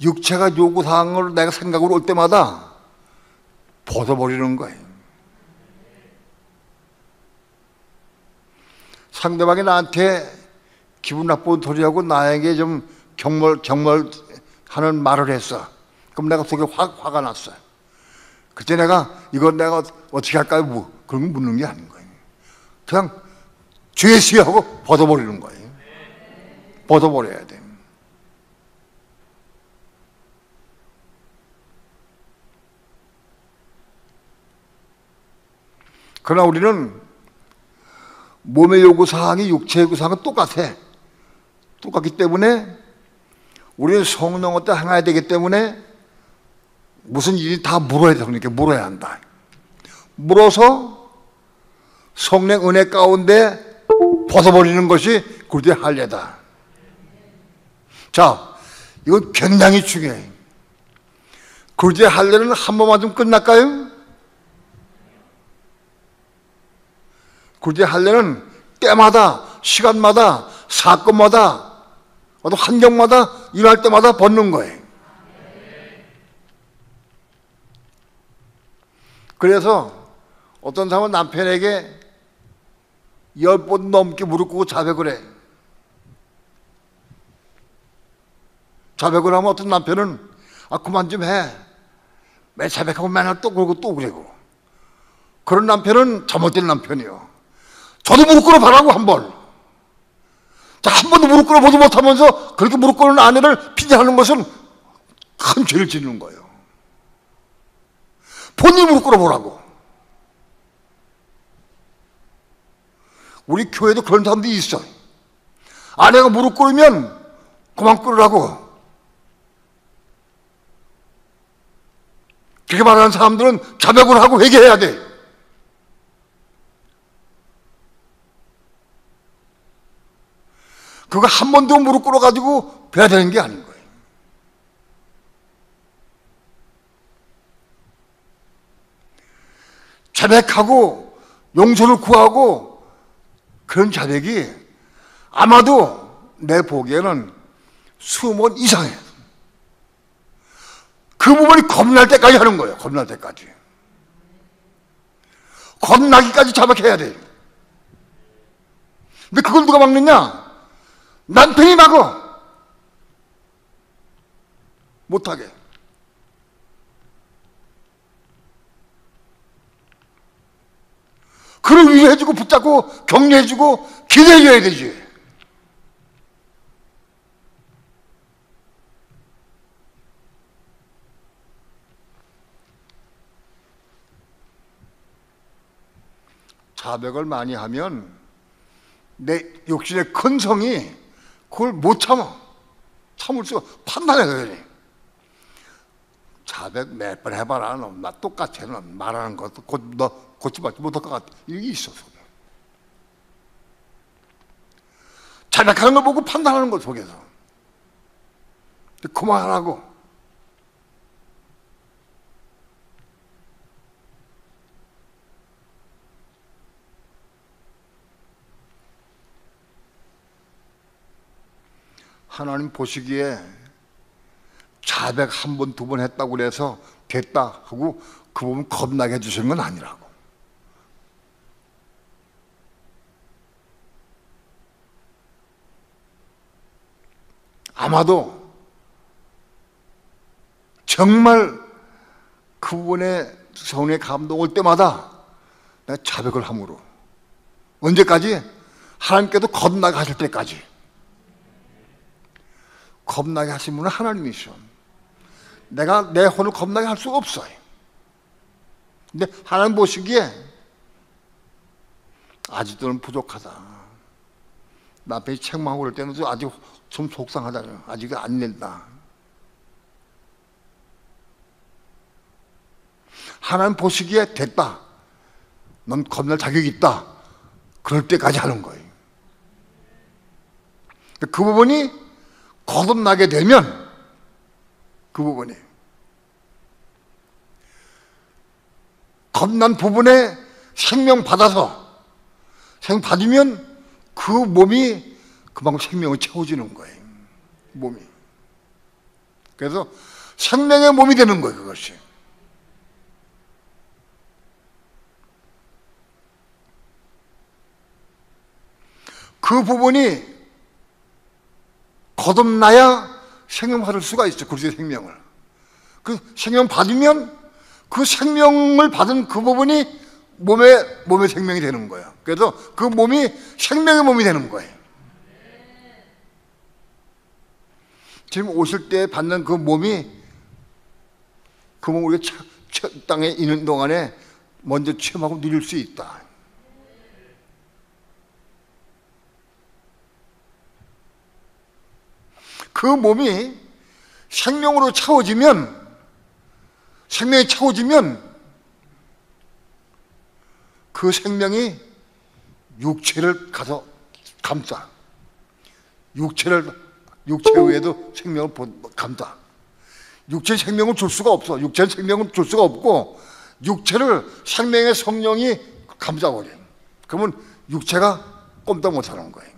육체가 요구사항을 내가 생각으로 올 때마다 벗어버리는 거예요. 상대방이 나한테 기분 나쁜 소리하고 나에게 좀 경멸하는 말을 했어. 그럼 내가 속에 화가 났어요. 그때 내가 이건 내가 어떻게 할까요? 뭐 그런 거 묻는 게 아닌 거예요. 그냥 죄시하고 벗어버리는 거예요. 벗어버려야 돼. 그러나 우리는 몸의 요구사항이 육체의 요구사항은 똑같아. 똑같기 때문에 우리는 성령을 따라 행해야 되기 때문에 무슨 일이 다 물어야 돼. 그러니까 물어야 한다. 물어서 성령 은혜 가운데 벗어버리는 것이 그리스도의 할례다. 자, 이건 굉장히 중요해. 그리스도의 할례는 한 번만 좀 끝날까요? 그리스도의 할례는 때마다, 시간마다, 사건마다, 어떤 환경마다, 일할 때마다 벗는 거예요. 그래서 어떤 사람은 남편에게 10번 넘게 무릎 꿇고 자백을 해. 자백을 하면 어떤 남편은 그만 좀 해. 매 자백하고 맨날 또 그러고 또 그러고. 그런 남편은 잘못된 남편이요. 저도 무릎 꿇어 봐라고 한 번. 자, 한 번도 무릎 꿇어 보지 못하면서 그렇게 무릎 꿇는 아내를 핀잔하는 것은 큰 죄를 짓는 거예요. 본인이 무릎 꿇어 보라고. 우리 교회도 그런 사람들이 있어. 아내가 무릎 꿇으면 그만 꿇으라고. 그렇게 말하는 사람들은 자백을 하고 회개해야 돼. 그거 한 번도 무릎 꿇어가지고 뵈야 되는 게 아닌 거예요. 자백하고 용서를 구하고 그런 자백이 아마도 내 보기에는 20번 이상해요. 그 부분이 겁날 때까지 하는 거예요. 겁날 때까지. 겁나기까지 자백해야 돼요. 근데 그걸 누가 막느냐? 남편이 막어. 못하게. 그를 위로해주고 붙잡고 격려해주고 기대해줘야 되지. 자백을 많이 하면 내 욕심의 큰 성이 그걸 못 참아. 참을 수가 판단해야 돼. 자백 몇 번 해봐라. 나 똑같아. 넌 말하는 것도 너 고치받지 못할 것 같아. 이게 있어서. 자백하는 걸 보고 판단하는 거 속에서. 그만하라고. 하나님 보시기에 자백 한 번, 두 번 했다고 그래서 됐다 하고 그 부분 겁나게 해주시는 건 아니라고. 아마도 정말 그 부분에 성령의 감동 올 때마다 내가 자백을 함으로 언제까지? 하나님께도 겁나게 하실 때까지. 겁나게 하신 분은 하나님이시오. 내가 내 혼을 겁나게 할 수가 없어요. 근데 하나님 보시기에 아직도는 부족하다. 남편이 책망하고 그럴 때는 아직 좀 속상하잖아요. 아직 안 낸다. 하나님 보시기에 됐다. 넌 겁날 자격이 있다. 그럴 때까지 하는 거예요. 그 부분이 거듭나게 되면 그 부분이 겁난 부분에 생명 받아서 생명 받으면 그 몸이 그만큼 생명을 채워주는 거예요. 몸이. 그래서 생명의 몸이 되는 거예요. 그것이. 그 부분이 거듭나야 생명 받을 수가 있죠. 그리스도의 생명을. 그 생명 받으면 그 생명을 받은 그 부분이 몸의 생명이 되는 거예요. 그래서 그 몸이 생명의 몸이 되는 거예요. 지금 오실 때 받는 그 몸이 그 몸을 우리가 땅에 있는 동안에 먼저 체험하고 누릴 수 있다. 그 몸이 생명으로 채워지면, 생명이 채워지면 그 생명이 육체를 가서 감싸. 육체 외에도 생명을 감싸. 육체 생명을 줄 수가 없어. 육체 생명을 줄 수가 없고 육체를 생명의 성령이 감싸버려. 그러면 육체가 꼼짝 못하는 거예요.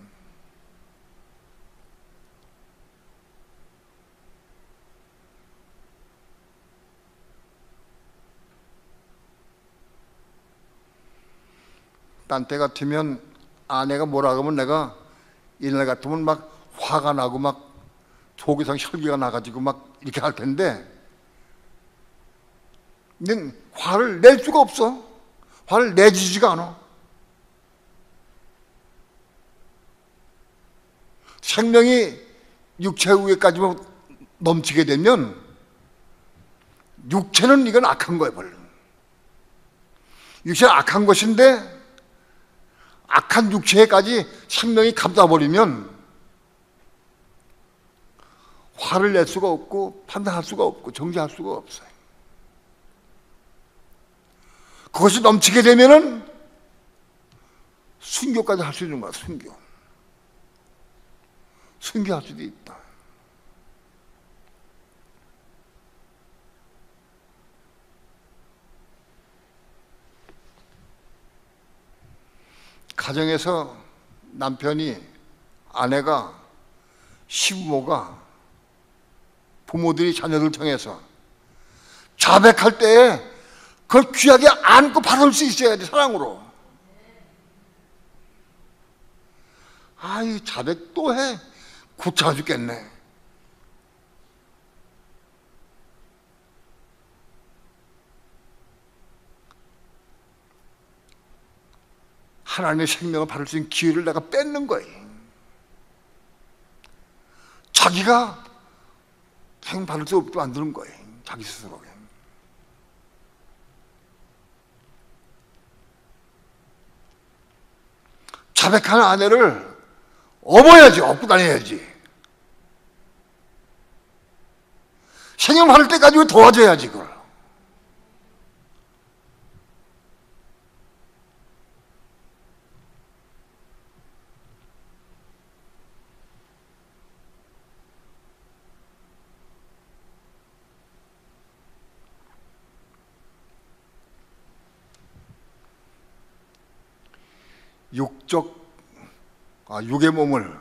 딴 때 같으면 아내가 뭐라 그러면 내가 이날 같으면 막 화가 나고 막 속에서 혈기가 나가지고 막 이렇게 할 텐데, 근데 화를 낼 수가 없어. 화를 내주지가 않아. 생명이 육체 위에까지만 넘치게 되면 육체는 이건 악한 거예요. 벌써. 육체는 악한 것인데 악한 육체까지 생명이 감싸버리면 화를 낼 수가 없고 판단할 수가 없고 정죄할 수가 없어요. 그것이 넘치게 되면은 순교까지 할 수 있는 거야. 순교할 수도 있다. 가정에서 남편이, 아내가, 시부모가, 부모들이 자녀들 통해서 자백할 때에 그걸 귀하게 안고 바라볼 수 있어야 돼. 사랑으로. 이 자백 또 해. 구차가 죽겠네. 하나님의 생명을 받을 수 있는 기회를 내가 뺏는 거예요. 자기가 생명 받을 수 없게 만드는 거예요. 자기 스스로. 자백하는 아내를 업어야지. 업고 다녀야지. 생명 받을 때까지 도와줘야지. 그걸. 육의 몸을,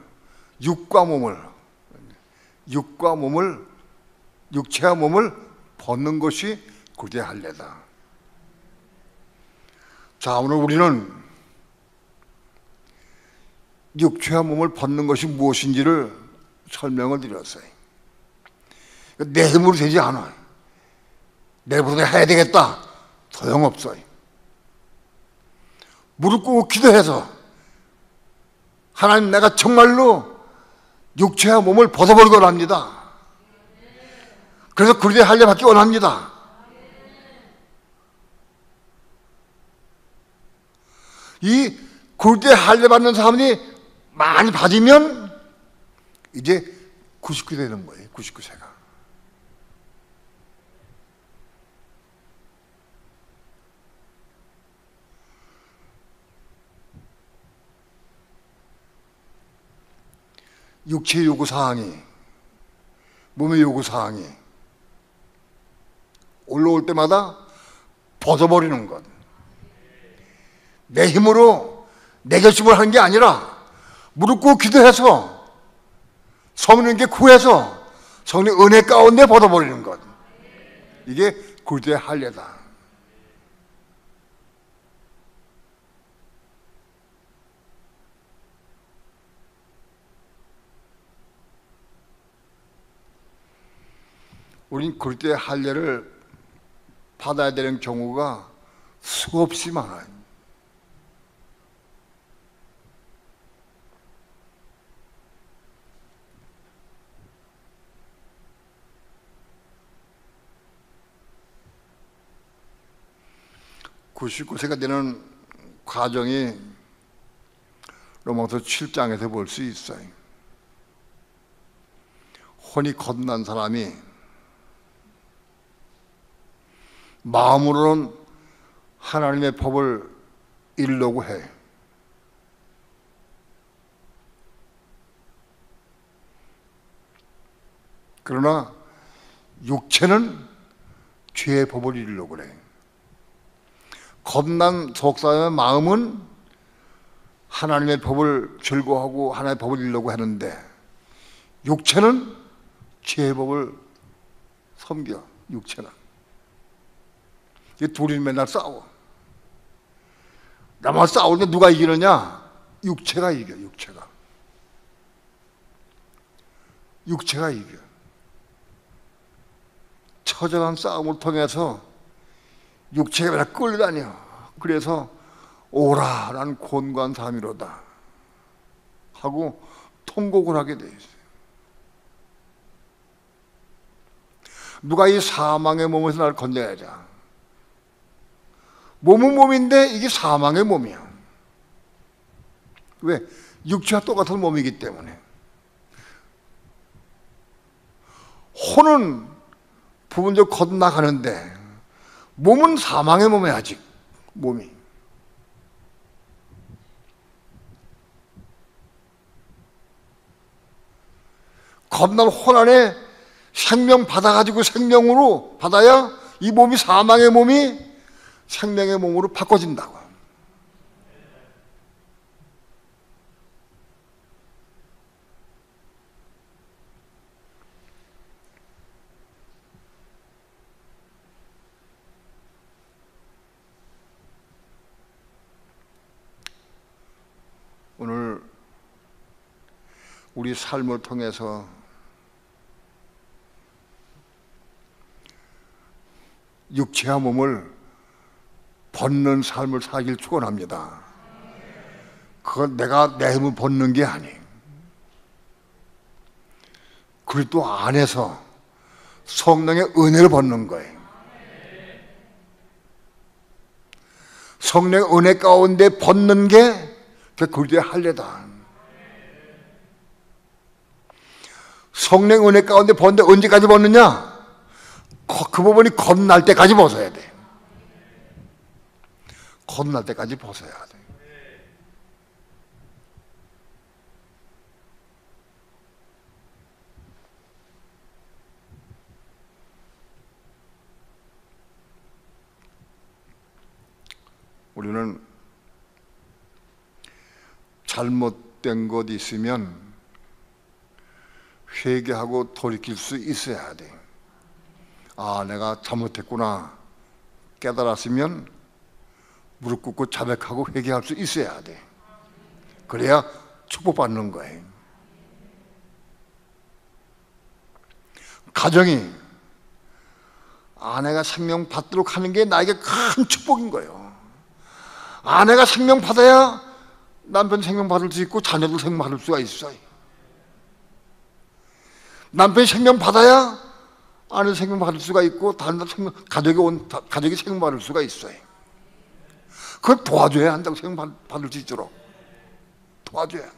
육체와 몸을 벗는 것이 굴대의 할례다. 자, 오늘 우리는 육체와 몸을 벗는 것이 무엇인지를 설명을 드렸어요. 내 힘으로 되지 않아요. 내일부터 해야 되겠다. 소용없어요. 무릎 꿇고 기도해서 하나님, 내가 정말로 육체와 몸을 벗어버리기 원합니다. 그래서 그리스도의 할례 받기 원합니다. 이 그리스도의 할례 받는 사람이 많이 받으면 이제 99 되는 거예요. 99세가. 육체의 요구사항이, 몸의 요구사항이 올라올 때마다 벗어버리는 것. 내 힘으로 내 결심을 하는 게 아니라 무릎 꿇고 기도해서 성령님께 구해서 성령 은혜 가운데 벗어버리는 것. 이게 그리스도의 할례다. 우린 그리스도의 할례를 받아야 되는 경우가 수없이 많아요. (99세가) 되는 과정이 로마서 7장에서 볼 수 있어요. 혼이 거듭난 사람이 마음으로는 하나님의 법을 이루려고 해. 그러나 육체는 죄의 법을 이루려고 그래. 겁난 속사람의 마음은 하나님의 법을 즐거워하고 하나님의 법을 이루려고 하는데 육체는 죄의 법을 섬겨. 육체는. 이 둘이 맨날 싸워. 나만 싸우는데 누가 이기느냐? 육체가 이겨. 육체가 이겨. 처절한 싸움을 통해서 육체가 맨날 끌려다녀. 그래서 오라, 난 곤고한 삶이로다 하고 통곡을 하게 돼 있어요. 누가 이 사망의 몸에서 나를 건져야자. 몸은 몸인데 이게 사망의 몸이야. 왜? 육체와 똑같은 몸이기 때문에. 혼은 부분적으로 거듭나가는데 몸은 사망의 몸에 아직 몸이. 겁난 혼란에 생명 받아가지고 생명으로 받아야 이 몸이 사망의 몸이 생명의 몸으로 바꿔진다고. 오늘 우리 삶을 통해서 육체와 몸을 벗는 삶을 살길 축원합니다. 그건 내가 내 힘을 벗는 게 아니. 그리스도 안에서 성령의 은혜를 벗는 거예요. 성령의 은혜 가운데 벗는 게 그리스도의 할례다. 성령 은혜 가운데 벗는데 언제까지 벗느냐? 그 부분이 겁날 때까지 벗어야 돼. 겁날 때까지 벗어야 돼. 우리는 잘못된 것 있으면 회개하고 돌이킬 수 있어야 돼. 아, 내가 잘못했구나 깨달았으면 무릎 꿇고 자백하고 회개할 수 있어야 돼. 그래야 축복받는 거예요. 가정이 아내가 생명 받도록 하는 게 나에게 큰 축복인 거예요. 아내가 생명 받아야 남편 생명 받을 수 있고 자녀도 생명 받을 수가 있어요. 남편이 생명 받아야 아내 생명 받을 수가 있고 다른 생명, 가족이 생명 받을 수가 있어요. 그걸 도와줘야 한다고. 생명 받을 수 있도록 도와줘야 한다.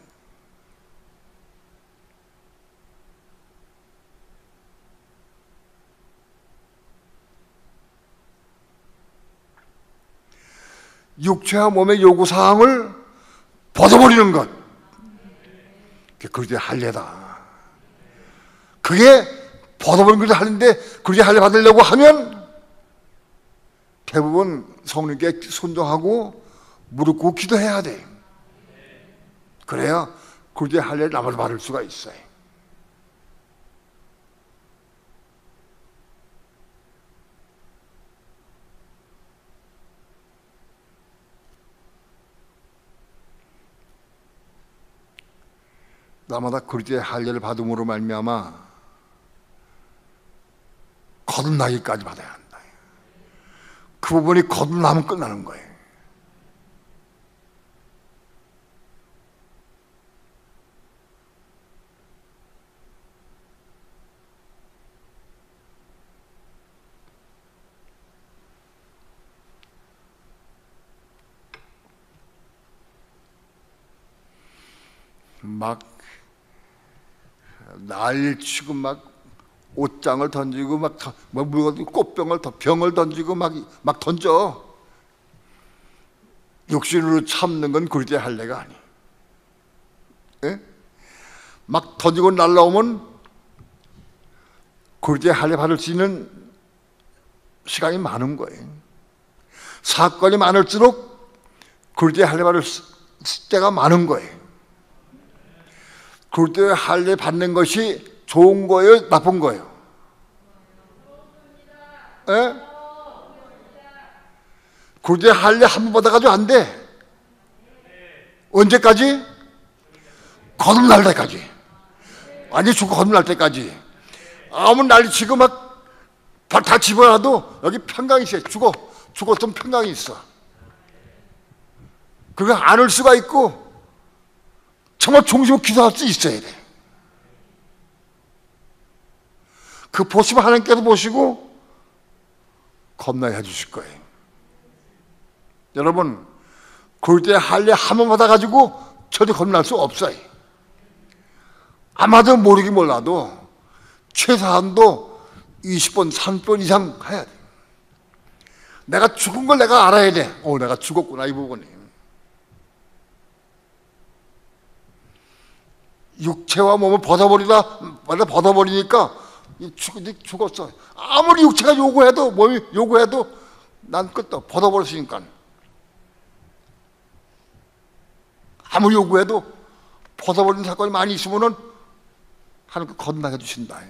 육체와 몸의 요구사항을 벗어버리는 것, 그게 그리스도의 할례다. 그게 벗어버린 그리스도의 할례인데, 그리스도의 할례 받으려고 하면 대부분 성령께 순종하고 무릎 꿇고 기도해야 돼. 그래야 그리스도의 할례를 나머지 받을 수가 있어요. 나마다 그리스도의 할례를 받음으로 말미암아 거듭나기까지 받아야 한다. 그 부분이 거듭나면 끝나는 거예요. 막 난리치고 막 옷장을 던지고 막 꽃병을 병을 던지고 막 던져. 육신으로 참는 건 그리스도의 할례가 아니. 예? 막 던지고 날라오면 그리스도의 할례 받을 수 있는 시간이 많은 거예요. 사건이 많을수록 그리스도의 할례 받을 때가 많은 거예요. 그리스도의 할례 받는 것이 좋은 거예요, 나쁜 거예요? 예? 그리스도의 할례 한 번 받아가지고 안 돼. 언제까지? 거듭날 때까지. 완전히 죽고 거듭날 때까지. 아무 난리치고 막 다 집어놔도 여기 평강이 있어요. 죽었으면 평강이 있어. 그거 안을 수가 있고 정말 중심으로 기도할 수 있어야 돼. 그 보시면 하나님께서 보시고 겁나게 해주실 거예요. 여러분, 그리스도의 할례 한 번 받아가지고 절대 겁날 수 없어요. 아마도 모르긴 몰라도 최소한도 20번, 30번 이상 해야 돼. 내가 죽은 걸 내가 알아야 돼. 내가 죽었구나, 이 부분이. 육체와 몸을 벗어버리니까 죽었어. 아무리 육체가 요구해도, 몸이 요구해도 난 끝도 벗어버렸으니까. 아무리 요구해도 벗어버리는 사건이 많이 있으면은 하나님께 건너게 주신다.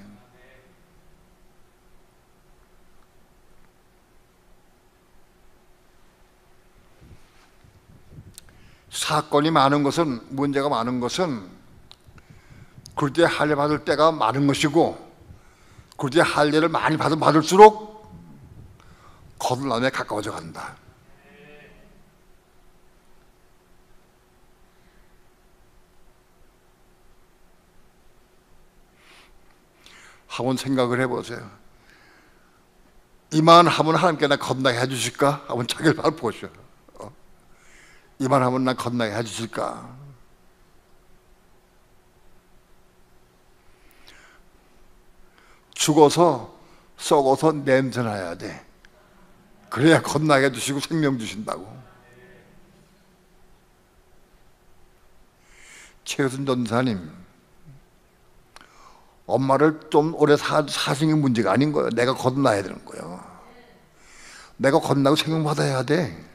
사건이 많은 것은, 문제가 많은 것은 그럴 때 할례 받을 때가 많은 것이고, 그럴 때 할례를 많이 받을수록 거듭남에 가까워져 간다. 한번 생각을 해보세요. 이만하면 하나님께 나 건너게 해주실까? 한번 자기를 보시오. 이만하면 나 건너게 해주실까? 죽어서 썩어서 냄새나야 돼. 그래야 건너게 해주시고 생명 주신다고. 최효순 전사님, 엄마를 좀 오래 사시는 게 문제가 아닌 거예요. 내가 건너야 되는 거예요. 내가 건너고 생명 받아야 돼.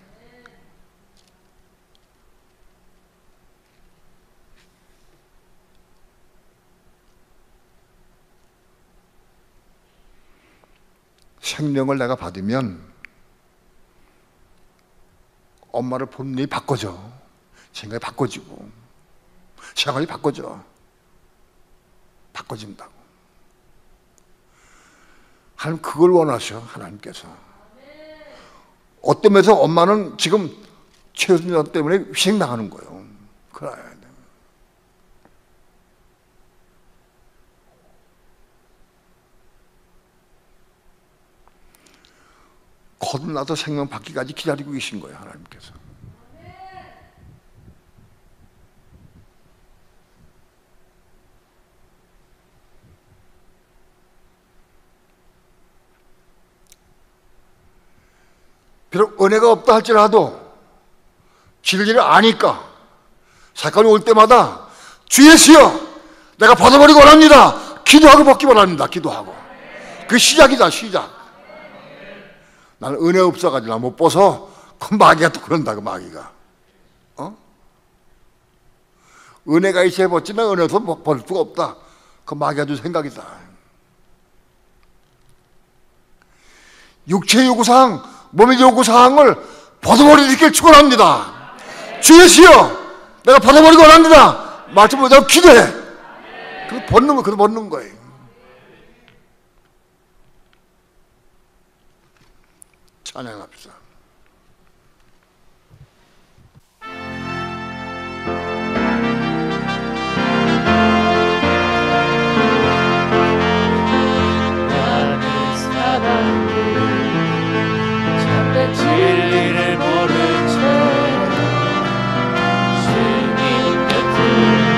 생명을 내가 받으면 엄마를 보는 눈이 바꿔져. 생각이 바꿔지고 생활이 바꿔져. 바꿔진다고. 하나님 그걸 원하셔. 하나님께서. 어떤 면에서 엄마는 지금 최순자 때문에 희생당하는 거예요. 그래야 돼. 거듭나서 생명 받기까지 기다리고 계신 거예요. 하나님께서. 비록 은혜가 없다 할지라도 진리를 아니까 사건이 올 때마다 주 예수여 내가 벗어버리기 원합니다. 기도하고 벗기 원합니다. 기도하고. 그 시작이다. 시작. 나는 은혜 없어가지고 못 벗어. 그 마귀가 또 그런다. 그 마귀가. 은혜가 있어야 벗지만 은혜 없어 벗을 수가 없다. 그 마귀가 준 생각이다. 육체의 요구사항, 몸의 요구사항을 벗어버리는 길 축원합니다. 주 예수여 내가 벗어버리기 원합니다. 말씀 못하고 기도해. 그거 벗는 거, 그거 벗는 거예요. 찬양합시다. 나는 사랑을 참된 진리를 모른 채 주님 곁으로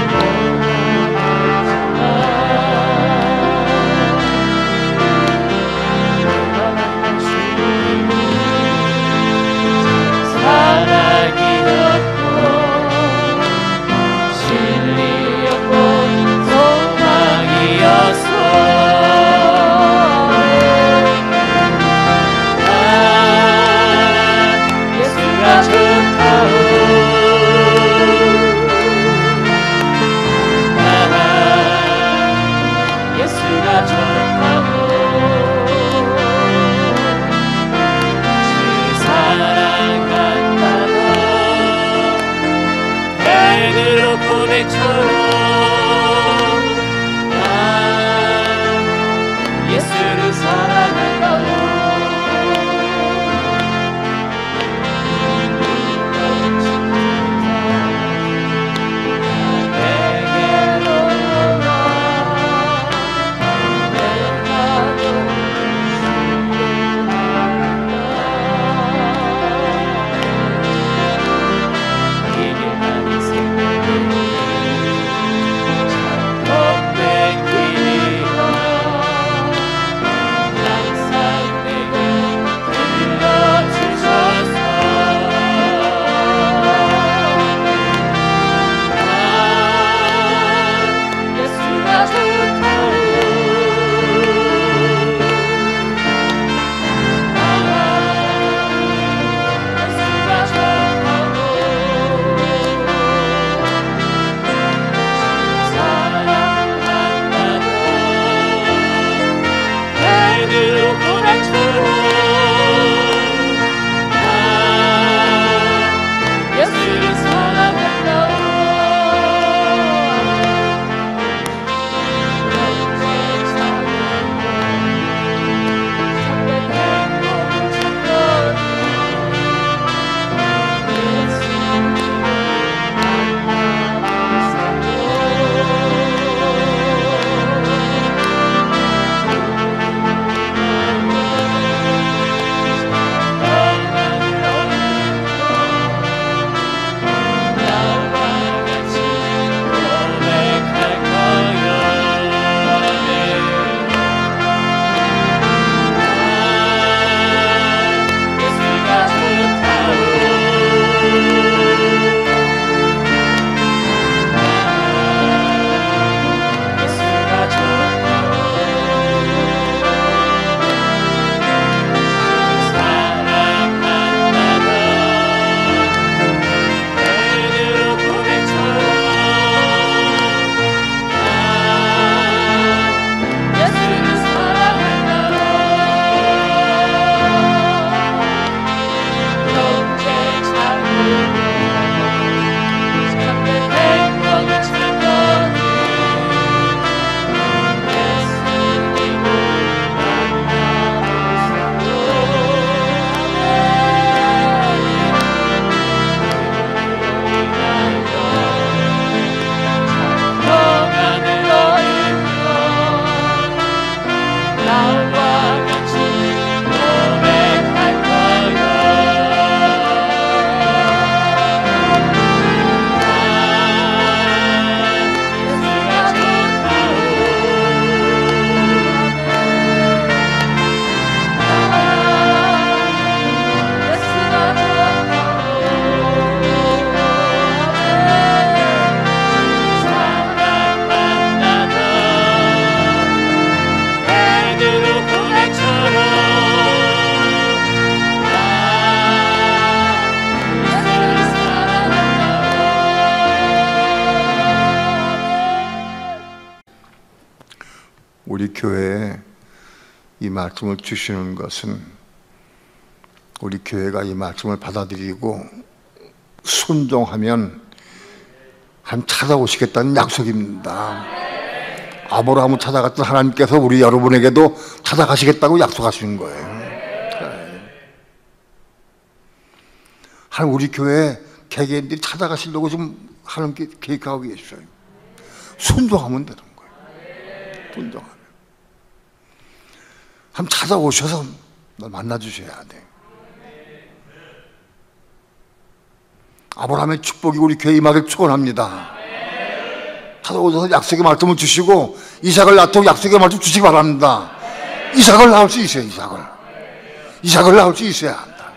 우리 교회에 이 말씀을 주시는 것은 우리 교회가 이 말씀을 받아들이고 순종하면 한 찾아오시겠다는 약속입니다. 아브라함을 찾아갔던 하나님께서 우리 여러분에게도 찾아가시겠다고 약속하시는 거예요. 하나님 우리 교회 개개인들이 찾아가시려고 지금 하나님께 계획하고 계셔요. 순종하면 되는 거예요. 순종하면. 한번 찾아오셔서 널 만나주셔야 돼. 아브라함의 축복이 우리 교회 임하길 축원합니다. 찾아오셔서 약속의 말씀을 주시고 이삭을 낳도록 약속의 말씀 주시기 바랍니다. 이삭을 낳을 수 있어요. 이삭을 낳을 수 있어야 한다.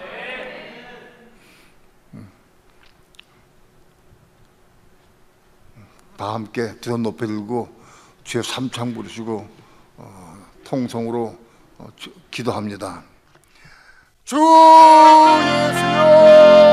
다 함께 두 손 높이 들고 주의 삼창 부르시고 통성으로 기도합니다. 주 예수여